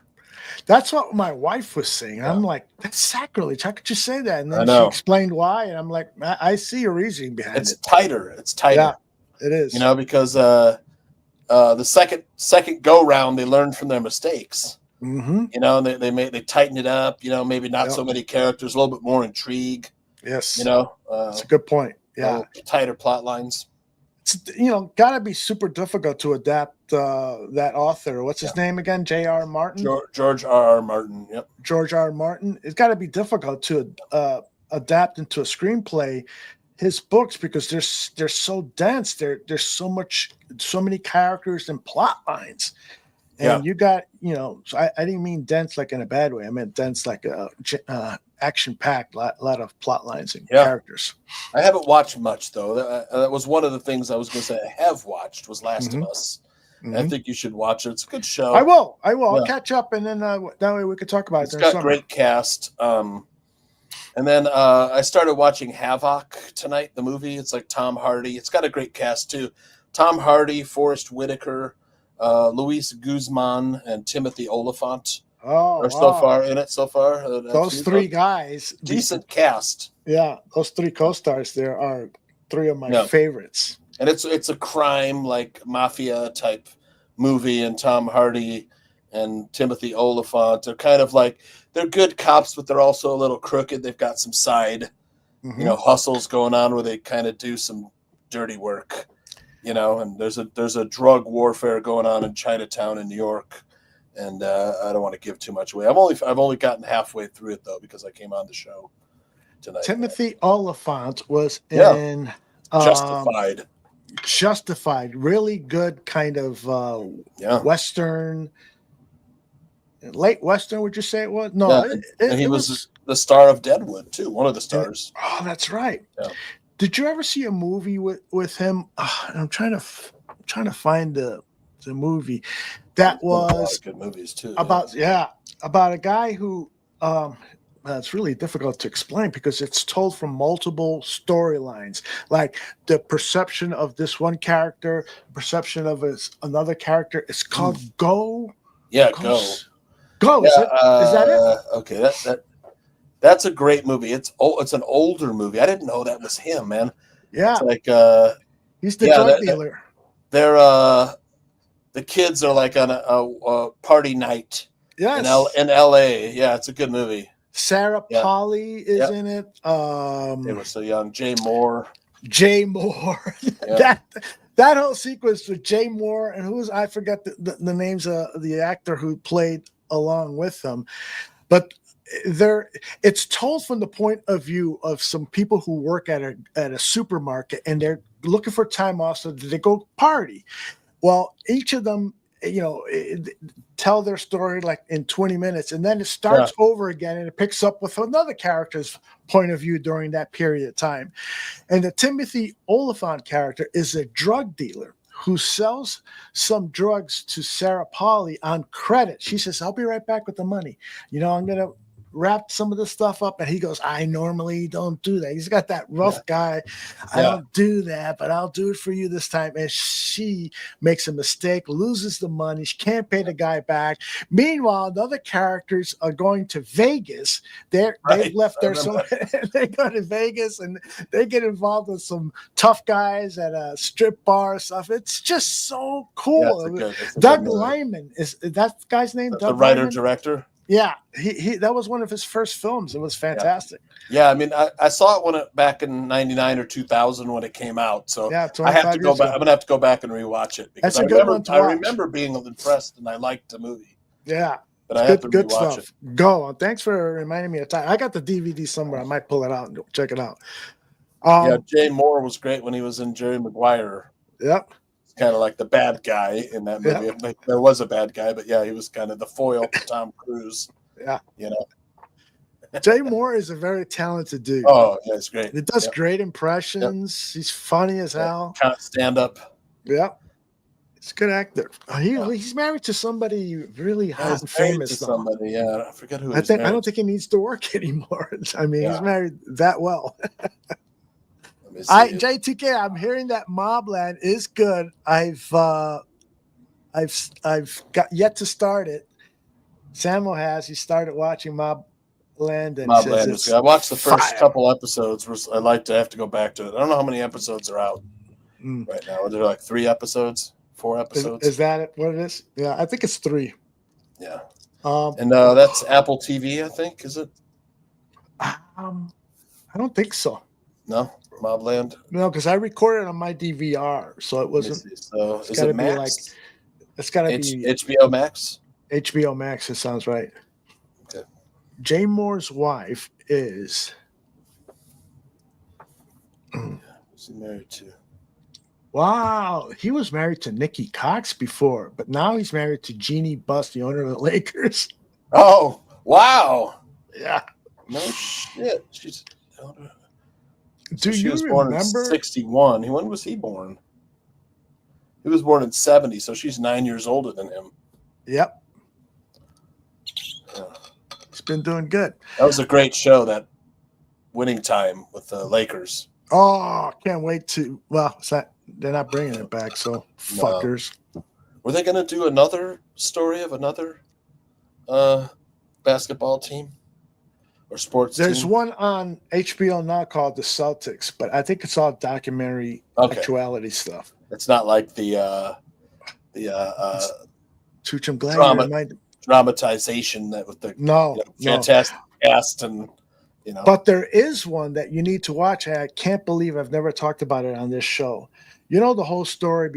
That's what my wife was saying. Yeah. I'm like, that's sacrilege. How could you say that? And then she explained why, and I'm like, I see a reasoning behind it. It's tighter. Yeah, it is. Because the second go round, they learned from their mistakes. Mm-hmm. And they tighten it up. Maybe not so many characters, a little bit more intrigue. Yes. That's a good point. Yeah. Tighter plot lines. It's got to be super difficult to adapt that author. What's his name again? J.R. Martin. George R.R. Martin. Yep. George R.R. Martin. It's got to be difficult to adapt into a screenplay his books because they're so dense. There's so many characters and plot lines. And you got, so I didn't mean dense like in a bad way. I meant dense like action-packed, lot of plot lines and characters. I haven't watched much, though. That was one of the things I was going to say I have watched was Last of Us. Mm-hmm. I think you should watch it. It's a good show. I will. Yeah. I'll catch up, and then that way we could talk about it. It's got a great cast. And then I started watching Havoc tonight, the movie. It's like Tom Hardy. It's got a great cast, too. Tom Hardy, Forrest Whitaker, Luis Guzman, and Timothy Oliphant. Oh, Are so far in it so far. Those three guys, decent cast. Yeah, those three co-stars there are three of my favorites. And it's a crime like mafia type movie, and Tom Hardy and Timothy Olyphant are kind of like, they're good cops, but they're also a little crooked. They've got some side, hustles going on where they kind of do some dirty work, and there's a drug warfare going on in Chinatown in New York. And I don't want to give too much away. I've only gotten halfway through it though, because I came on the show tonight. Timothy Olyphant was in Justified, really good kind of Western, late Western. Would you say it was? No, and he was the star of Deadwood too. One of the stars. Oh, that's right. Yeah. Did you ever see a movie with him? I'm trying to find the movie that was good movies too. About a guy who it's really difficult to explain because it's told from multiple storylines, like the perception of this one character, perception of another character. It's called Go. Yeah, Go. Is that it? Okay, that's a great movie. It's an older movie. I didn't know that was him, man. Yeah, it's like he's the drug dealer. They're the kids are like on a party night. Yes. In LA. Yeah, it's a good movie. Sarah Polley is in it. They were so young. Jay Moore. Yeah. that whole sequence with Jay Moore and I forgot the names of the actor who played along with them, but it's told from the point of view of some people who work at a supermarket, and they're looking for time off so that they go party. Well, each of them, tell their story like in 20 minutes, and then it starts over again, and it picks up with another character's point of view during that period of time. And the Timothy Olyphant character is a drug dealer who sells some drugs to Sarah Polley on credit. She says, "I'll be right back with the money. I'm going to wrap some of the stuff up." And he goes, "I normally don't do that." He's got that rough guy. "I don't do that, but I'll do it for you this time." And she makes a mistake, loses the money. She can't pay the guy back. Meanwhile, the other characters are going to Vegas. They've left there. So they go to Vegas and they get involved with some tough guys at a strip bar and stuff. It's just so cool. Doug Liman is that guy's name? The writer director. Yeah, he that was one of his first films. It was fantastic. Yeah, I mean, I saw it back in '99 or 2000 when it came out. So I have to go back. I'm gonna have to go back and rewatch it because that's a good one to watch. I remember being impressed and I liked the movie. Yeah, but I have to good rewatch stuff. it. Go. Thanks for reminding me of time. I got the DVD somewhere. I might pull it out and check it out. Jay Moore was great when he was in Jerry Maguire. Yep. Kind of like the bad guy in that movie. Yeah. Like, there was a bad guy, but he was kind of the foil to Tom Cruise. Yeah. Jay Moore is a very talented dude. Oh, yeah, it's great. He does great impressions. He's funny as hell. Can't stand up. Yeah. He's a good actor. He's married to somebody really hot and famous. Somebody, I forget who. I don't think he needs to work anymore. I mean, he's married that well. JTK, I'm hearing that Mobland is good. I've got yet to start it. Samuel has. He started watching Mobland. And I watched the first couple episodes. I like to have to go back to it. I don't know how many episodes are out right now. Are there like 3 episods, 4 episodes? Is that what it is? Yeah, I think it's 3. Yeah. And that's Apple TV, I think. Is it? I don't think so. No. Mobland? No, because I recorded on my DVR, so it wasn't. So is it Max? It's got to be HBO Max. HBO Max. It sounds right. Okay. Jay Moore's wife is. Who's he married to? Wow, he was married to Nikki Cox before, but now he's married to Jeannie Buss, the owner of the Lakers. Oh, wow! Yeah. No shit. She's. She was born in 61. When was he born? He was born in 70, so she's 9 years older than him. Yep. He's been doing good. That was a great show, that Winning Time with the Lakers. Oh, can't wait to. Well, they're not bringing it back, so fuckers. Were they going to do another story of another basketball team or sports There's team? one on HBO now called the Celtics, but I think it's all documentary actuality stuff. It's not like the Chooch, I'm glad you reminded. dramatization that with the fantastic cast and But there is one that you need to watch. I can't believe I've never talked about it on this show. You know the whole story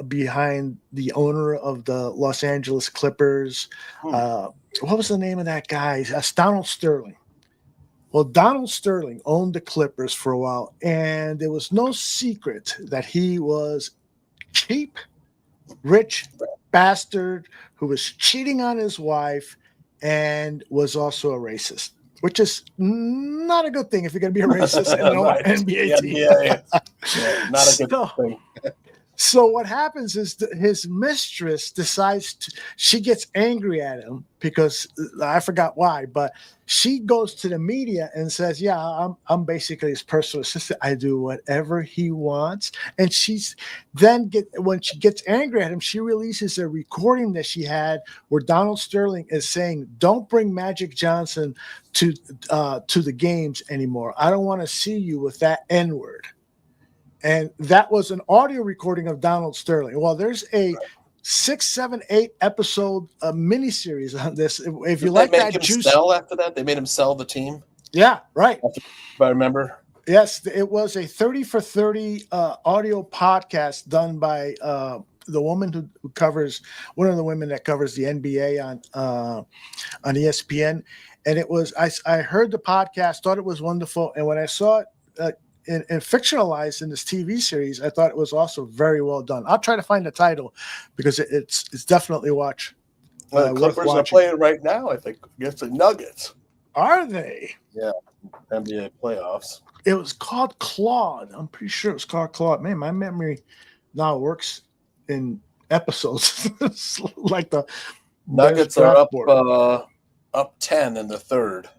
behind the owner of the Los Angeles Clippers. What was the name of that guy? That's Donald Sterling. Well, Donald Sterling owned the Clippers for a while, and there was no secret that he was cheap, rich bastard who was cheating on his wife and was also a racist, which is not a good thing if you're going to be a racist in an NBA team. Not a good thing. So what happens is his mistress decides she gets angry at him because I forgot why, but she goes to the media and says, yeah, I'm basically his personal assistant. I do whatever he wants. And she's then when she gets angry at him, she releases a recording that she had where Donald Sterling is saying, don't bring Magic Johnson to the games anymore. I don't want to see you with that N-word. And that was an audio recording of Donald Sterling. Well, there's a 6, 7, 8 episode miniseries on this. If you like that juice, sell after that, they made him sell the team. Yeah, right. If I remember. Yes, it was a 30 for 30 audio podcast done by the woman who covers one of the women that covers the NBA on ESPN. And it was I heard the podcast, thought it was wonderful, and when I saw it. And fictionalized in this TV series, I thought it was also very well done. I'll try to find the title because it's definitely watch. The Clippers are playing right now, I think, against the Nuggets. Are they? Yeah, NBA playoffs. It was called Claude. I'm pretty sure it was called Claude. Man, my memory now works in episodes. Like the Nuggets are up 10 in the third.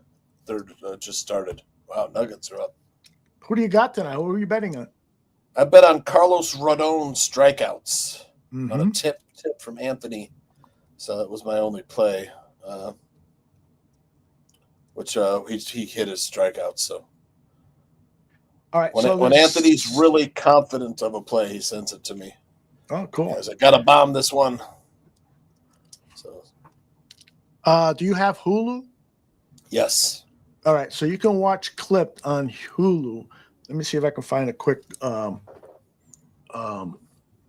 Third just started. Wow, Nuggets are up. Who do you got tonight? Who are you betting on? I bet on Carlos Rodon strikeouts on a tip from Anthony. So that was my only play, which he hit his strikeouts. So, all right. When Anthony's really confident of a play, he sends it to me. Oh, cool. He goes, I got to bomb this one. So, do you have Hulu? Yes. All right, so you can watch Clipped on Hulu. Let me see if I can find a quick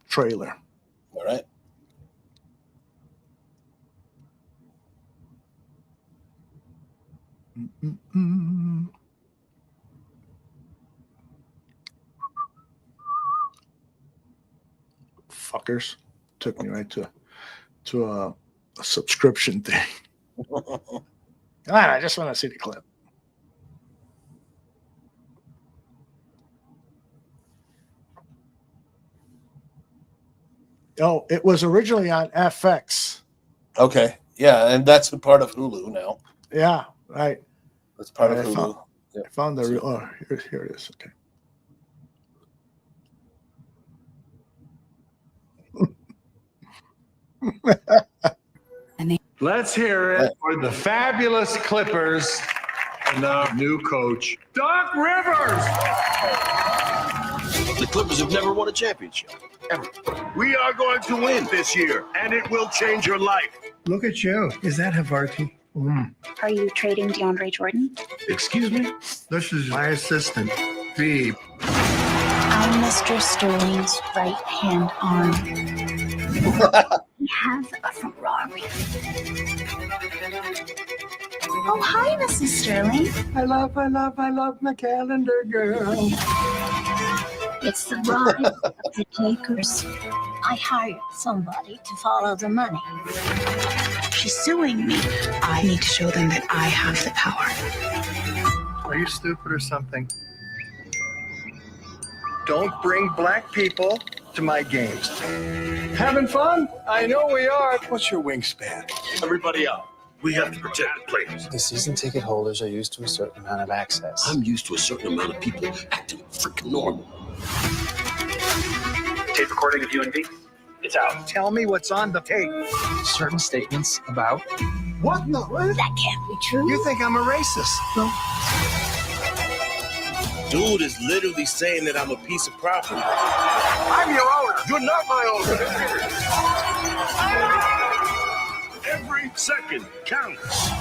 trailer. All right. Fuckers took me right to a subscription thing. I just want to see the clip. Oh, it was originally on FX. Okay. Yeah, and that's a part of Hulu now. Yeah, right. That's part of Hulu. I found the real. Oh, here it is. Okay. Let's hear it for the fabulous Clippers and the new coach, Doc Rivers. The Clippers have never won a championship, ever. We are going to win this year, and it will change your life. Look at you. Is that Havarti? Are you trading DeAndre Jordan? Excuse me? This is my assistant, V. I'm Mr. Sterling's right-hand arm. We have a Ferrari. Oh, hi, Mrs. Sterling. I love my calendar girl. It's the ride of the takers. I hired somebody to follow the money. She's suing me. I need to show them that I have the power. Are you stupid or something? Don't bring black people to my games. Having fun? I know we are. What's your wingspan? Everybody up. We have to protect the players. The season ticket holders are used to a certain amount of access. I'm used to a certain amount of people acting freaking normal. Tape recording of you and V. It's out. Tell me what's on the tape. Certain statements about What the? What? That can't be true. You think I'm a racist? No. Dude is literally saying that I'm a piece of property. I'm your owner. You're not my owner. Every second counts.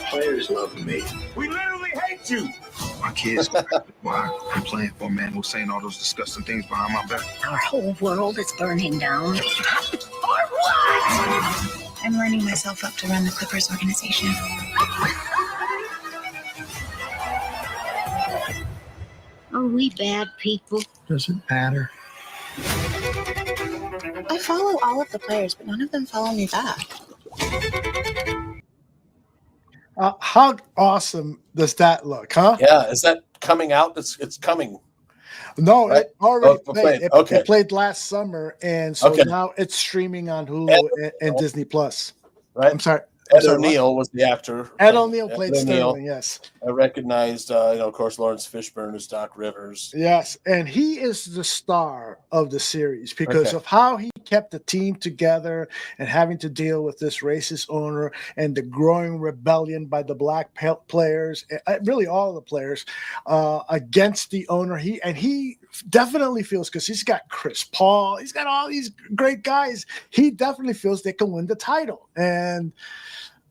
Players love me. We literally hate you. My kids why I'm playing for a man who's saying all those disgusting things behind my back. Our whole world is burning down. For what? I'm learning myself up to run the Clippers organization. Are we bad people? Doesn't matter. I follow all of the players, but none of them follow me back. How awesome does that look, huh? Yeah, is that coming out? It's coming. No, right? it already Oh, played. okay. It played last summer, and so Okay. now it's streaming on Hulu and Disney Plus. Right. I'm sorry. Ed O'Neill was the actor. Ed O'Neill played O'Neill. Sterling, yes. I recognized, of course, Lawrence Fishburne as Doc Rivers. Yes, and he is the star of the series because Okay. of how he kept the team together and having to deal with this racist owner and the growing rebellion by the black players, really all of the players, against the owner. He definitely feels, because he's got Chris Paul, he's got all these great guys. He definitely feels they can win the title, and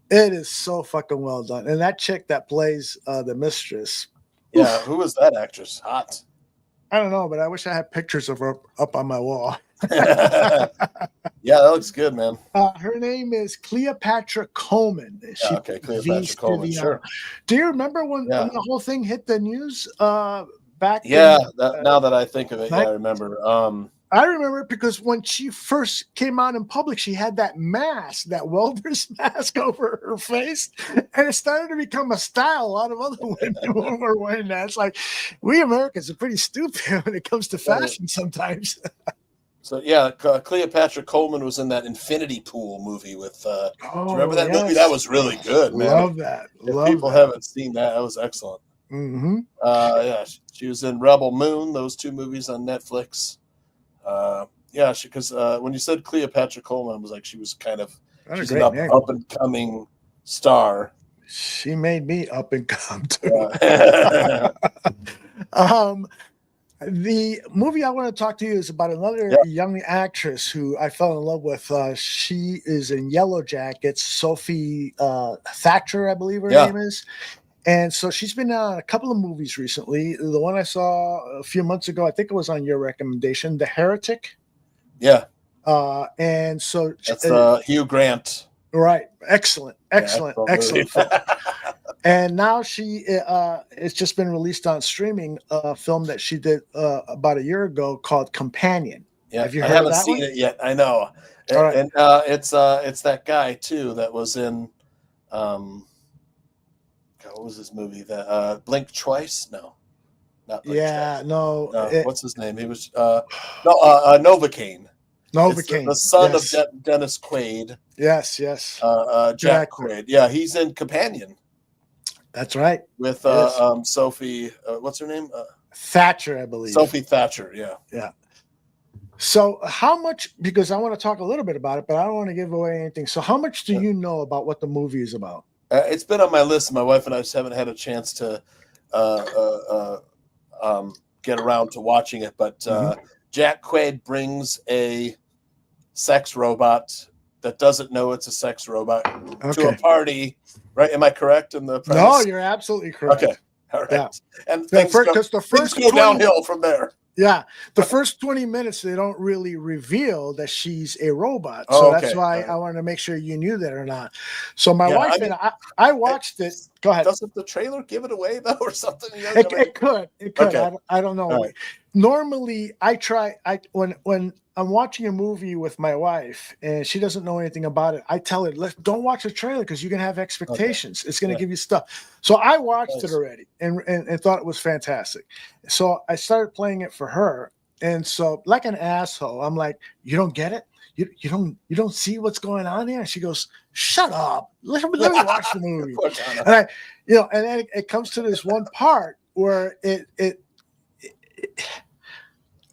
it is so fucking well done. And that chick that plays the mistress. Yeah, who was that actress? Hot. I don't know, but I wish I had pictures of her up on my wall. Yeah, that looks good, man. Her name is Cleopatra Coleman. Yeah, okay, Cleopatra Coleman, sure. Do you remember when the whole thing hit the news back? Yeah, now that I think of it, I remember. I remember it because when she first came out in public, she had that mask, that welder's mask over her face, and it started to become a style. A lot of other women were wearing that. It's like, we Americans are pretty stupid when it comes to fashion sometimes. So, yeah, Cleopatra Coleman was in that Infinity Pool movie with, do you remember that movie? That was really good, man. Love that. If people haven't seen that, that was excellent. Mm-hmm. Yeah, she was in Rebel Moon, those two movies on Netflix. Because when you said Cleopatra Coleman, it was like she was kind of she's an up and coming star. She made me up and come too. Yeah. The movie I want to talk to you is about another young actress who I fell in love with. She is in Yellow Jackets, Sophie Thatcher, I believe her name is. And so she's been on a couple of movies recently. The one I saw a few months ago, I think it was on your recommendation, The Heretic. Yeah. And so that's Hugh Grant. Right. Excellent. Excellent film. And now she it's just been released on streaming, a film that she did about a year ago called Companion. Yeah, Have you I heard haven't of that seen one? it yet. I know. And, All right. and it's that guy too that was in what was his movie? That Blink Twice? No, not Blink Twice. No. What's his name? He was Novocaine. Novocaine, the son yes. of Dennis Quaid. Yes. Jack Quaid. Yeah, he's in Companion. That's right. With Sophie, what's her name? Thatcher, I believe. Sophie Thatcher. Yeah. Yeah. So how much? Because I want to talk a little bit about it, but I don't want to give away anything. So how much do you know about what the movie is about? It's been on my list. My wife and I just haven't had a chance to get around to watching it. But Jack Quaid brings a sex robot that doesn't know it's a sex robot to a party. Right? Am I correct in the premise? No, you're absolutely correct. Okay. All right. Yeah. And things things go downhill from there. Yeah, the first 20 minutes they don't really reveal that she's a robot, so that's why I wanted to make sure you knew that or not. So my wife and I watched it. Go ahead. Doesn't the trailer give it away though, or something? It could. Okay. I don't know. Right. Normally, when I'm watching a movie with my wife and she doesn't know anything about it, I tell her, don't watch the trailer because you can have expectations. Okay. It's going to give you stuff. So I watched it already and thought it was fantastic. So I started playing it for her. And so like an asshole, I'm like, you don't get it? You don't see what's going on here? And she goes, shut up. Let me watch the movie. And and then it comes to this one part where it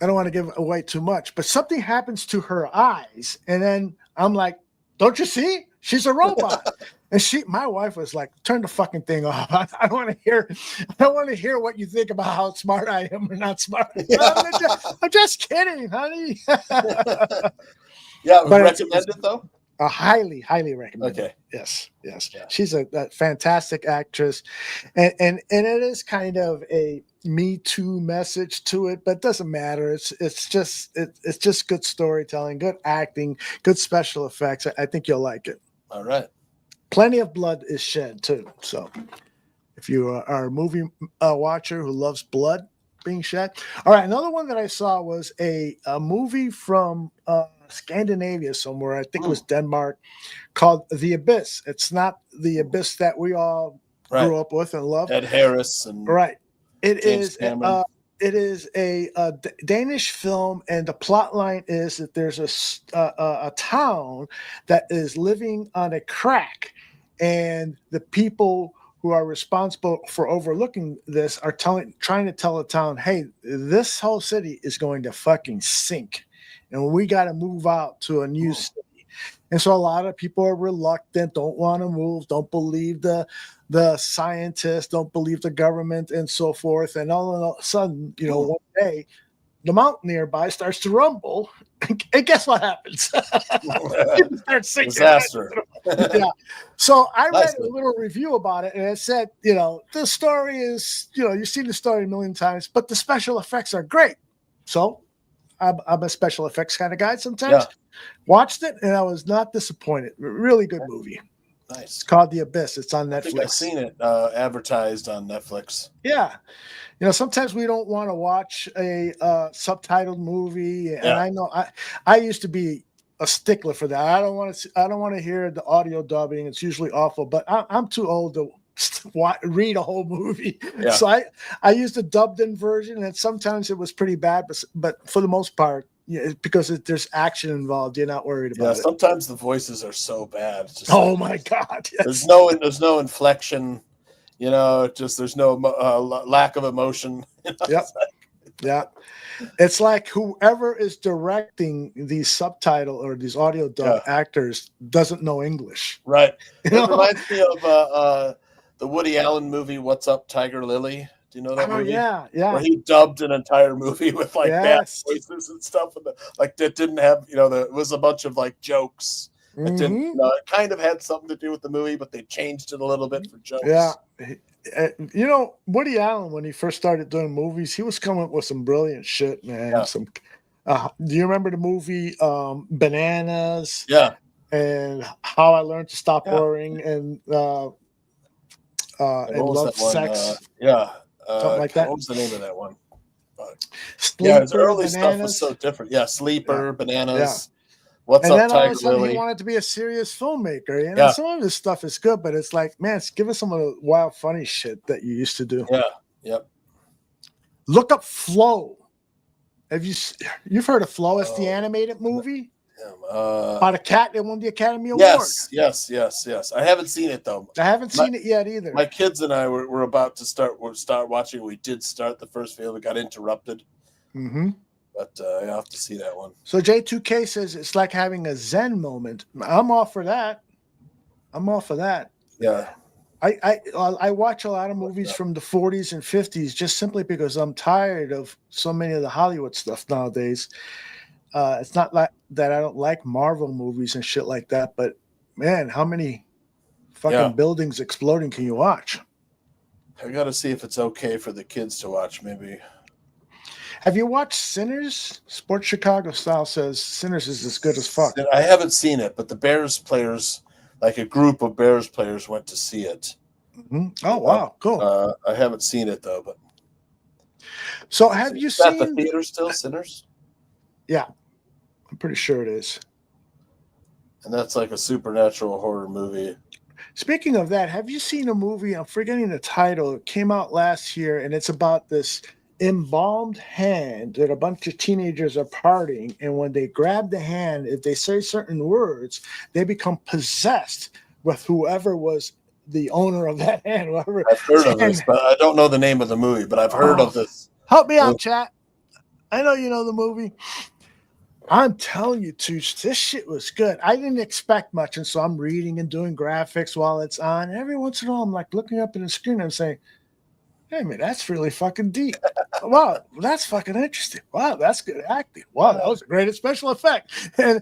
I don't want to give away too much, but something happens to her eyes. And then I'm like, don't you see? She's a robot. And my wife was like, "Turn the fucking thing off. I don't want to hear what you think about how smart I am or not smart." I'm just kidding, honey. Yeah, but recommend it though. Highly recommend. Okay. Yes. Yeah. She's a fantastic actress, and it is kind of a Me Too message to it, but it doesn't matter. It's just good storytelling, good acting, good special effects. I think you'll like it. All right. Plenty of blood is shed too. So if you are a movie watcher who loves blood being shed, all right. Another one that I saw was a movie from Scandinavia somewhere. I think it was Denmark, called The Abyss. It's not the Abyss that we all grew up with and loved. Ed Harris and It James is. Cameron. It is a Danish film, and the plot line is that there's a town that is living on a crack, and the people who are responsible for overlooking this are trying to tell the town, "Hey, this whole city is going to fucking sink, and we got to move out to a new city." And so a lot of people are reluctant, don't want to move, don't believe the scientists, don't believe the government, and so forth. And all of a sudden, one day, the mountain nearby starts to rumble, and guess what happens? People start sinking. Disaster. Yeah. So I read a little review about it, and it said, the story is, you've seen the story a million times, but the special effects are great. So I'm a special effects kind of guy sometimes. Yeah. Watched it, and I was not disappointed. Really good movie. Nice. It's called The Abyss. It's on Netflix. I think I've seen it advertised on Netflix. Yeah. Sometimes we don't want to watch a subtitled movie, and I know I used to be a stickler for that. I don't want to hear the audio dubbing. It's usually awful, but I'm too old to read a whole movie. Yeah. So I used the dubbed in version, and sometimes it was pretty bad, but for the most part, because there's action involved, you're not worried about it. Sometimes the voices are so bad. It's just my God. Yes. There's no inflection, there's no lack of emotion. Yep. Yeah. It's like whoever is directing these subtitle or these audio dub actors doesn't know English. Right. It reminds me of the Woody Allen movie, What's Up, Tiger Lily? Do you know that movie? Yeah. Where he dubbed an entire movie with bad voices and stuff, and that didn't have, it was a bunch of jokes. It didn't. It kind of had something to do with the movie, but they changed it a little bit for jokes. Yeah. Woody Allen, when he first started doing movies, he was coming up with some brilliant shit, man. Yeah. Do you remember the movie Bananas? Yeah. And How I Learned to Stop Worrying and Love Sex? Something like that. What was the name of that one? Sleeper, his early Bananas. stuff was so different. Yeah, Sleeper, Bananas. Yeah. What's and Up, then all of Tiger a sudden Lily? he wanted to be a serious filmmaker. Some of his stuff is good, but it's like, man, give us some of the wild, funny shit that you used to do. Yeah. Yep. Look up Flow. You've heard of Flow? It's the animated movie about a cat that won the Academy Award. Yes. I haven't seen it though. I haven't seen it yet either. My kids and I were about to start watching. We did start the first film. It got interrupted. Mm-hmm. But I'll have to see that one. So J2K says it's like having a Zen moment. I'm all for that. Yeah. I watch a lot of movies from the 40s and 50s just simply because I'm tired of so many of the Hollywood stuff nowadays. It's not like that I don't like Marvel movies and shit like that, but man, how many fucking buildings exploding can you watch? I got to see if it's okay for the kids to watch, maybe. Have you watched Sinners? Sports Chicago Style says Sinners is as good as fuck. I haven't seen it, but the Bears players, like a group of Bears players, went to see it. Mm-hmm. Oh, wow. Cool. I haven't seen it, though. But so have you seen the theater still, Sinners? Yeah. I'm pretty sure it is. And that's like a supernatural horror movie. Speaking of that, have you seen a movie? I'm forgetting the title. It came out last year, and it's about this embalmed hand that a bunch of teenagers are partying, and when they grab the hand, if they say certain words, they become possessed with whoever was the owner of that hand. Whoever. I've heard of this, but I don't know the name of the movie, but I've heard of this. Help me out, chat. I know you know the movie. I'm telling you, Tooch, this shit was good. I didn't expect much, and so I'm reading and doing graphics while it's on. Every once in a while, I'm like looking up at the screen and I'm saying, hey, man, that's really fucking deep. Wow, that's fucking interesting. Wow, that's good acting. Wow, that was a great special effect. And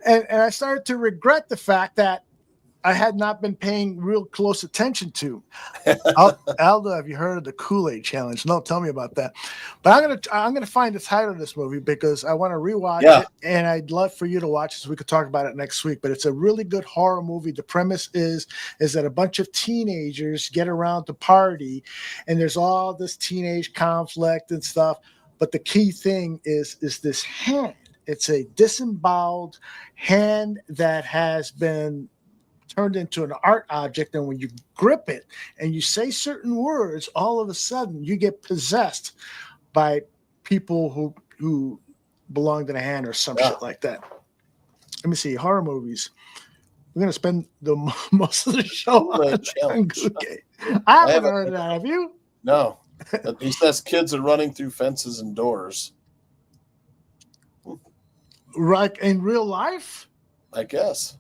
I started to regret the fact that I had not been paying real close attention to. Aldo, have you heard of the Kool-Aid challenge? No, tell me about that. But I'm gonna find the title of this movie because I want to rewatch it, and I'd love for you to watch it so we could talk about it next week. But it's a really good horror movie. The premise is that a bunch of teenagers get around to party, and there's all this teenage conflict and stuff. But the key thing is this hand. It's a disemboweled hand that has been turned into an art object, and when you grip it and you say certain words, all of a sudden you get possessed by people who belong to the hand or some shit like that. Let me see, horror movies. We're gonna spend the most of the show on Google. I haven't heard of that. Have you? No. He says kids are running through fences and doors. Right, in real life? I guess.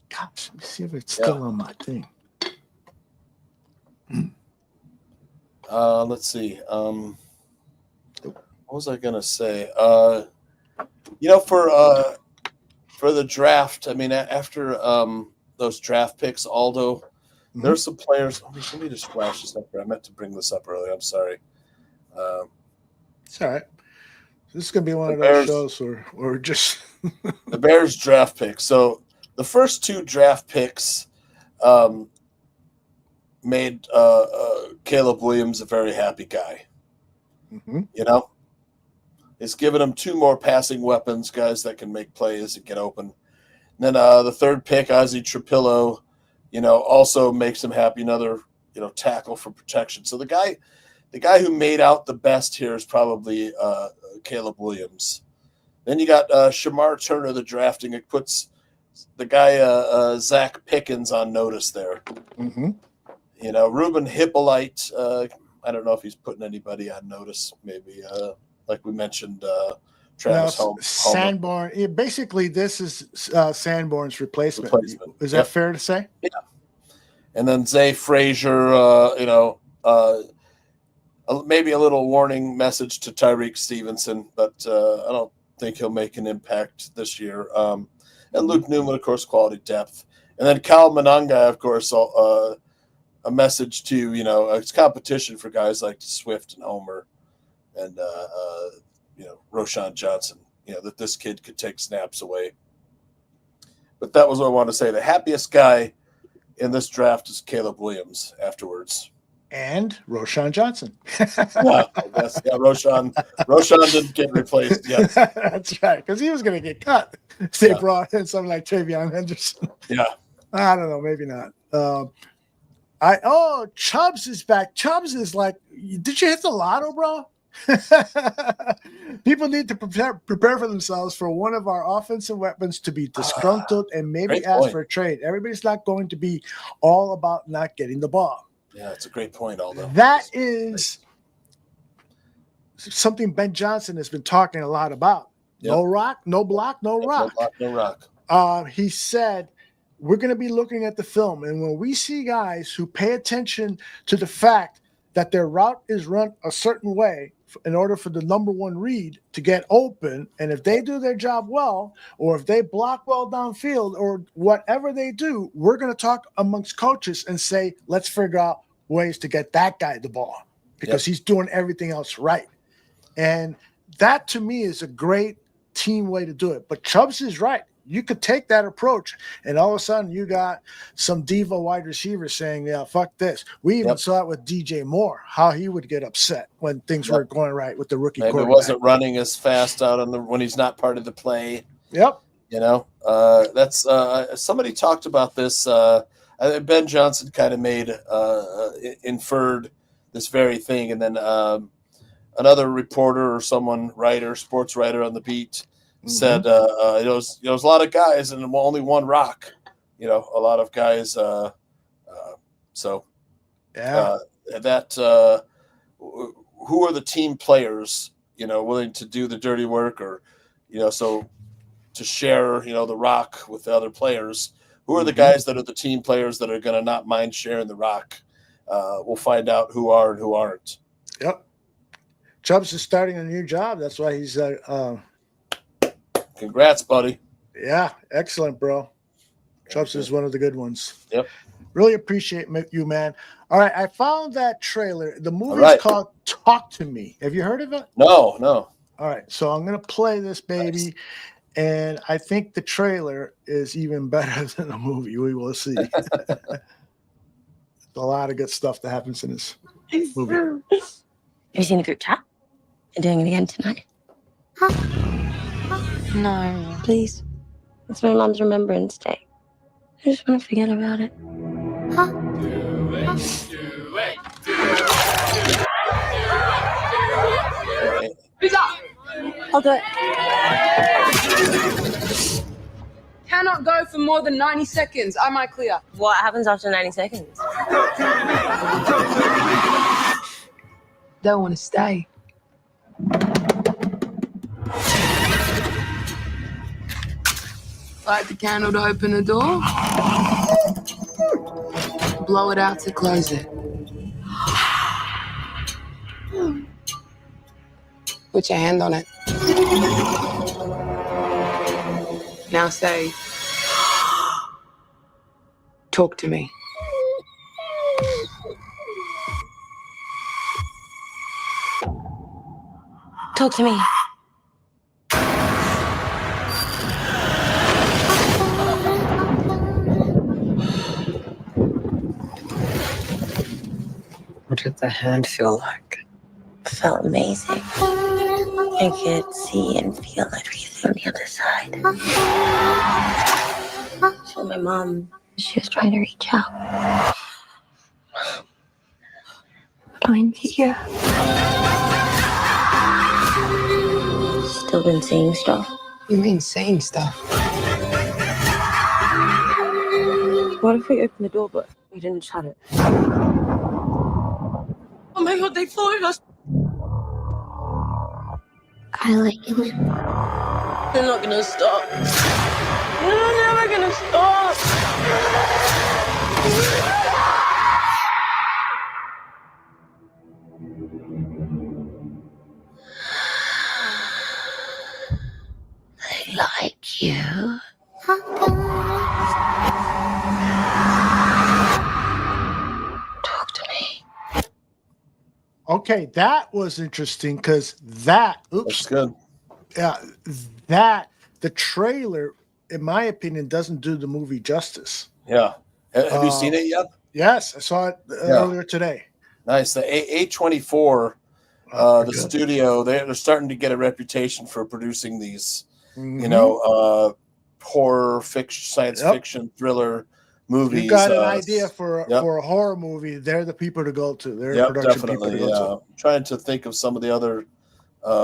Gosh, let me see if it's still on my thing. Let's see. What was I gonna say? For the draft, I mean, after those draft picks, Aldo, there's some players. Let me just flash this up here. I meant to bring this up earlier. I'm sorry. It's all right. This is gonna be one of those shows where we're just the Bears draft picks. So the first two draft picks made Caleb Williams a very happy guy. You know, it's given him two more passing weapons, guys that can make plays and get open. And then the third pick, Ozzie Trapillo, also makes him happy. Another, tackle for protection. So the guy who made out the best here is probably Caleb Williams. Then you got Shamar Turner, the drafting. It puts the guy Zach Pickens on notice there. Ruben Hippolyte. I don't know if he's putting anybody on notice. Maybe, like we mentioned, Travis Sanborn. Basically, this is Sanborn's replacement. Is that fair to say? Yeah. And then Zay Frazier. Maybe a little warning message to Tyreek Stevenson, but I don't think he'll make an impact this year. And Luke Newman, of course, quality depth. And then Kyle Monanga, of course, a message to, it's competition for guys like Swift and Homer and, Roschon Johnson, that this kid could take snaps away. But that was what I wanted to say. The happiest guy in this draft is Caleb Williams afterwards. And Roschon Johnson. Roschon didn't get replaced yet. That's right, because he was going to get cut. They brought in something like Travion Henderson. Yeah. I don't know, maybe not. Chubbs is back. Chubbs is like, did you hit the lotto, bro? People need to prepare for themselves for one of our offensive weapons to be disgruntled and maybe ask for a trade. Everybody's not going to be all about not getting the ball. Yeah, it's a great point, Aldo. That is something Ben Johnson has been talking a lot about. Yep. No rock, no block, no rock. No rock. He said, we're going to be looking at the film, and when we see guys who pay attention to the fact that their route is run a certain way in order for the number one read to get open, and if they do their job well, or if they block well downfield, or whatever they do, we're going to talk amongst coaches and say, let's figure out ways to get that guy the ball because he's doing everything else right. And that, to me, is a great team way to do it. But Chubbs is right. You could take that approach, and all of a sudden you got some diva wide receivers saying, yeah, fuck this. We even saw it with DJ Moore, how he would get upset when things weren't going right with the rookie quarterback. Maybe wasn't running as fast out when he's not part of the play. Yep. That's somebody talked about this. Ben Johnson kind of inferred this very thing, and then another reporter or sports writer on the beat said it was a lot of guys and only one rock. A lot of guys. Who are the team players willing to do the dirty work, or so to share the rock with the other players. Who are the guys that are the team players that are going to not mind sharing the rock? We'll find out who are and who aren't. Yep. Chubbs is starting a new job. That's why he's congrats, buddy. Yeah, excellent, bro. Chubbs is one of the good ones. Yep. Really appreciate you, man. All right, I found that trailer. The movie's called Talk to Me. Have you heard of it? No. All right, so I'm going to play this baby, nice. And I think the trailer is even better than the movie. We will see. There's a lot of good stuff that happens in this movie. Have you seen the group chat? You're doing it again tonight? No. Please. It's my mom's Remembrance Day. I just want to forget about it. Who's up? I'll do it. Cannot go for more than 90 seconds. Am I clear? What happens after 90 seconds? Don't want to stay. Light the candle to open the door. Blow it out to close it. Put your hand on it. Now say, talk to me. Talk to me. What did the hand feel like? It felt amazing. I could see and feel everything on the other side. So my mom, she was trying to reach out. Find here. Still been seeing stuff. You mean saying stuff? What if we opened the door but we didn't shut it? Oh my God, they followed us. I like it. They're not gonna stop. They're never gonna stop. They like you. Talk to me. Okay, that was interesting because That's good. Yeah, the trailer, in my opinion, doesn't do the movie justice. Yeah. Have you seen it yet? Yes, I saw it earlier today. Nice. The A24, the studio, they're starting to get a reputation for producing these, horror fiction, science fiction, thriller movies. You got an idea for a horror movie, they're the people to go to. They're production people to go to. I'm trying to think of some of the other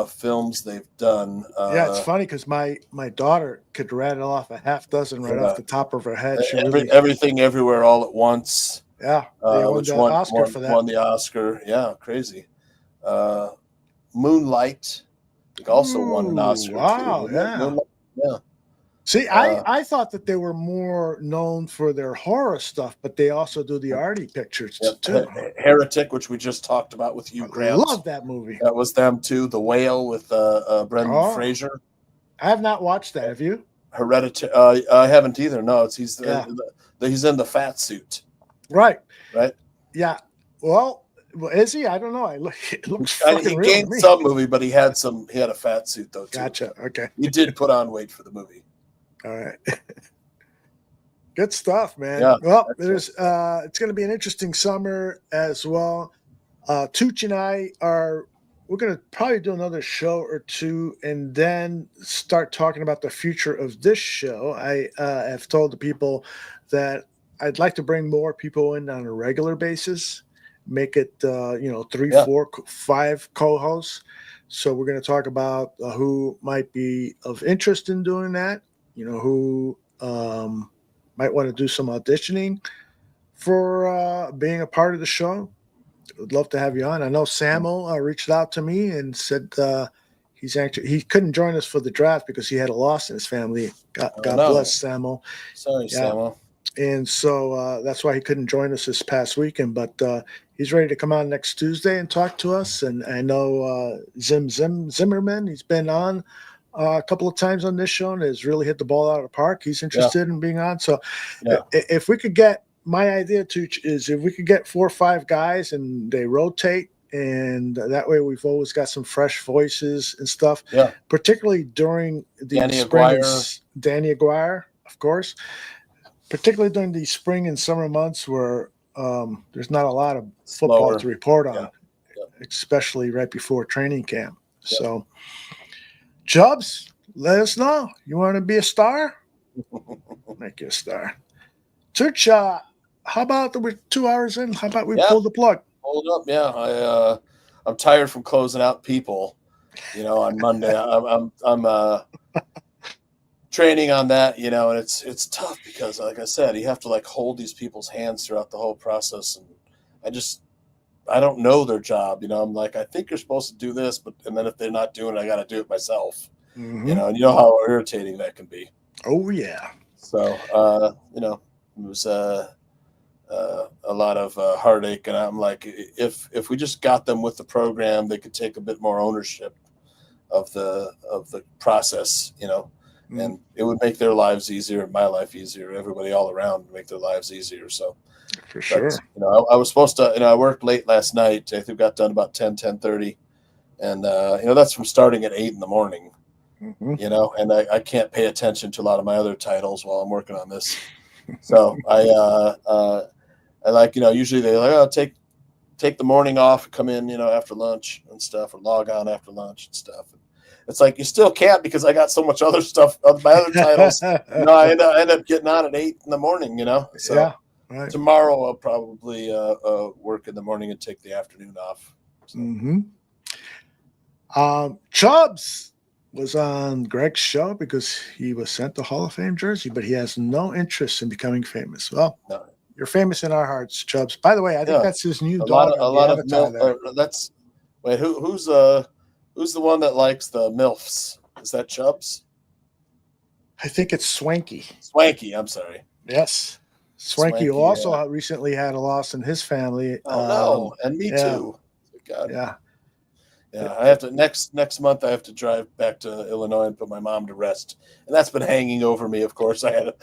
films they've done. It's funny because my daughter could rattle off a half dozen off the top of her head. Everything Everywhere All at Once. Yeah, they won the Oscar for that. Won the Oscar. Yeah, crazy. Moonlight also won an Oscar. Wow, too. yeah. Moonlight, yeah. See, I thought that they were more known for their horror stuff, but they also do the arty pictures too. Heretic, which we just talked about with you, Grant. I love that movie. That was them too. The Whale with Brendan Fraser. I have not watched that. Have you? Hereditary. I haven't either. No, he's in the fat suit. Right. Right. Yeah. Well, is he? I don't know. It looks fucking he real gained to me. some movie, but he had a fat suit though too. Gotcha. Okay. He did put on weight for the movie. All right. Good stuff, man. Yeah, well, it's going to be an interesting summer as well. Tooch and I we're going to probably do another show or two and then start talking about the future of this show. I have told the people that I'd like to bring more people in on a regular basis, make it, 3, 4, 5 co-hosts. So we're going to talk about who might be of interest in doing that. Who might want to do some auditioning for being a part of the show. Would love to have you on. I know Samuel reached out to me and said he couldn't join us for the draft because he had a loss in his family. God bless Samuel. Sorry, Samuel. And so that's why he couldn't join us this past weekend. But he's ready to come on next Tuesday and talk to us. And I know Zimmerman, he's been on a couple of times on this show and has really hit the ball out of the park. He's interested in being on. So if we could get, my idea too is if we could get 4 or 5 guys and they rotate, and that way we've always got some fresh voices and stuff. Yeah. Particularly during the Danny Aguirre, of course. Particularly during the spring and summer months where there's not a lot of football to report on, especially right before training camp. Yeah. So, Chubbs, let us know. You want to be a star? Make you a star. Church, how about we're 2 hours in? How about we pull the plug? Hold up, yeah. I'm tired from closing out people. On Monday, I'm training on that. And it's tough because, like I said, you have to hold these people's hands throughout the whole process, and I don't know their job. I'm like, I think you're supposed to do this, and then if they're not doing it, I got to do it myself. Mm-hmm. And you know how irritating that can be. Oh yeah. So it was a lot of heartache, and I'm like, if we just got them with the program, they could take a bit more ownership of the process, and it would make their lives easier, my life easier, everybody all around would make their lives easier. So for sure, I was supposed to, I worked late last night. I think got done about 10:30, and that's from starting at 8 in the morning. Mm-hmm. And I can't pay attention to a lot of my other titles while I'm working on this. So I usually they take the morning off, come in, after lunch and stuff, or log on after lunch and stuff. It's like you still can't because I got so much other stuff of my other titles. I end up getting on at 8 in the morning. So yeah, right. Tomorrow I'll probably work in the morning and take the afternoon off. So. Mm-hmm. Chubbs was on Greg's show because he was sent the Hall of Fame jersey, but he has no interest in becoming famous. Well, no. You're famous in our hearts, Chubbs. By the way, I think that's his new dog. Who's the one that likes the MILFs? Is that Chubbs? I think it's Swanky. Swanky, I'm sorry. Yes. Swanky also recently had a loss in his family. Oh, no. And me too. God. Yeah. Yeah, I have to next month. I have to drive back to Illinois and put my mom to rest, and that's been hanging over me. Of course, I had,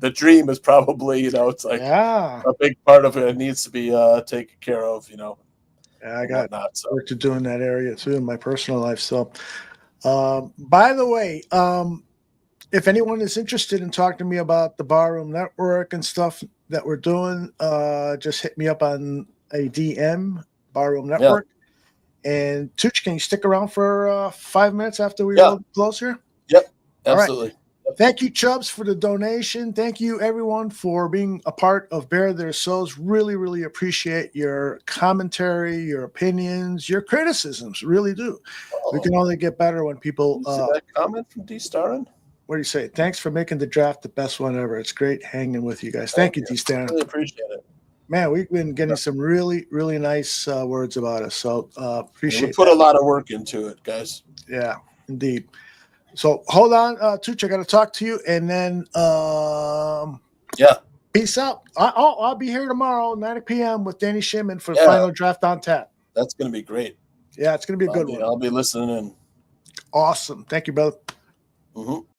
the dream is probably, it's like a big part of it. It needs to be taken care of. Yeah, I got work to do in that area too in my personal life. So, by the way, if anyone is interested in talking to me about the Barroom Network and stuff that we're doing, just hit me up on a DM, Barroom Network. Yeah. And Tooch, can you stick around for 5 minutes after we close here? Yep, absolutely. Right. Yep. Thank you, Chubbs, for the donation. Thank you, everyone, for being a part of Bare Their Souls. Really, really appreciate your commentary, your opinions, your criticisms. Really do. We can only get better when people. See that comment from D. Starin? What do you say? Thanks for making the draft the best one ever. It's great hanging with you guys. Thank you, D. Starin. Really appreciate it. Man, we've been getting some really, really nice words about us. So appreciate it. We put a lot of work into it, guys. Yeah, indeed. So hold on, Tooch, I got to talk to you. And then, peace out. I'll be here tomorrow, 9 p.m. with Danny Shimon for the final draft on tap. That's going to be great. Yeah, it's going to be a good one. I'll be listening in. Awesome. Thank you, brother. Mm-hmm.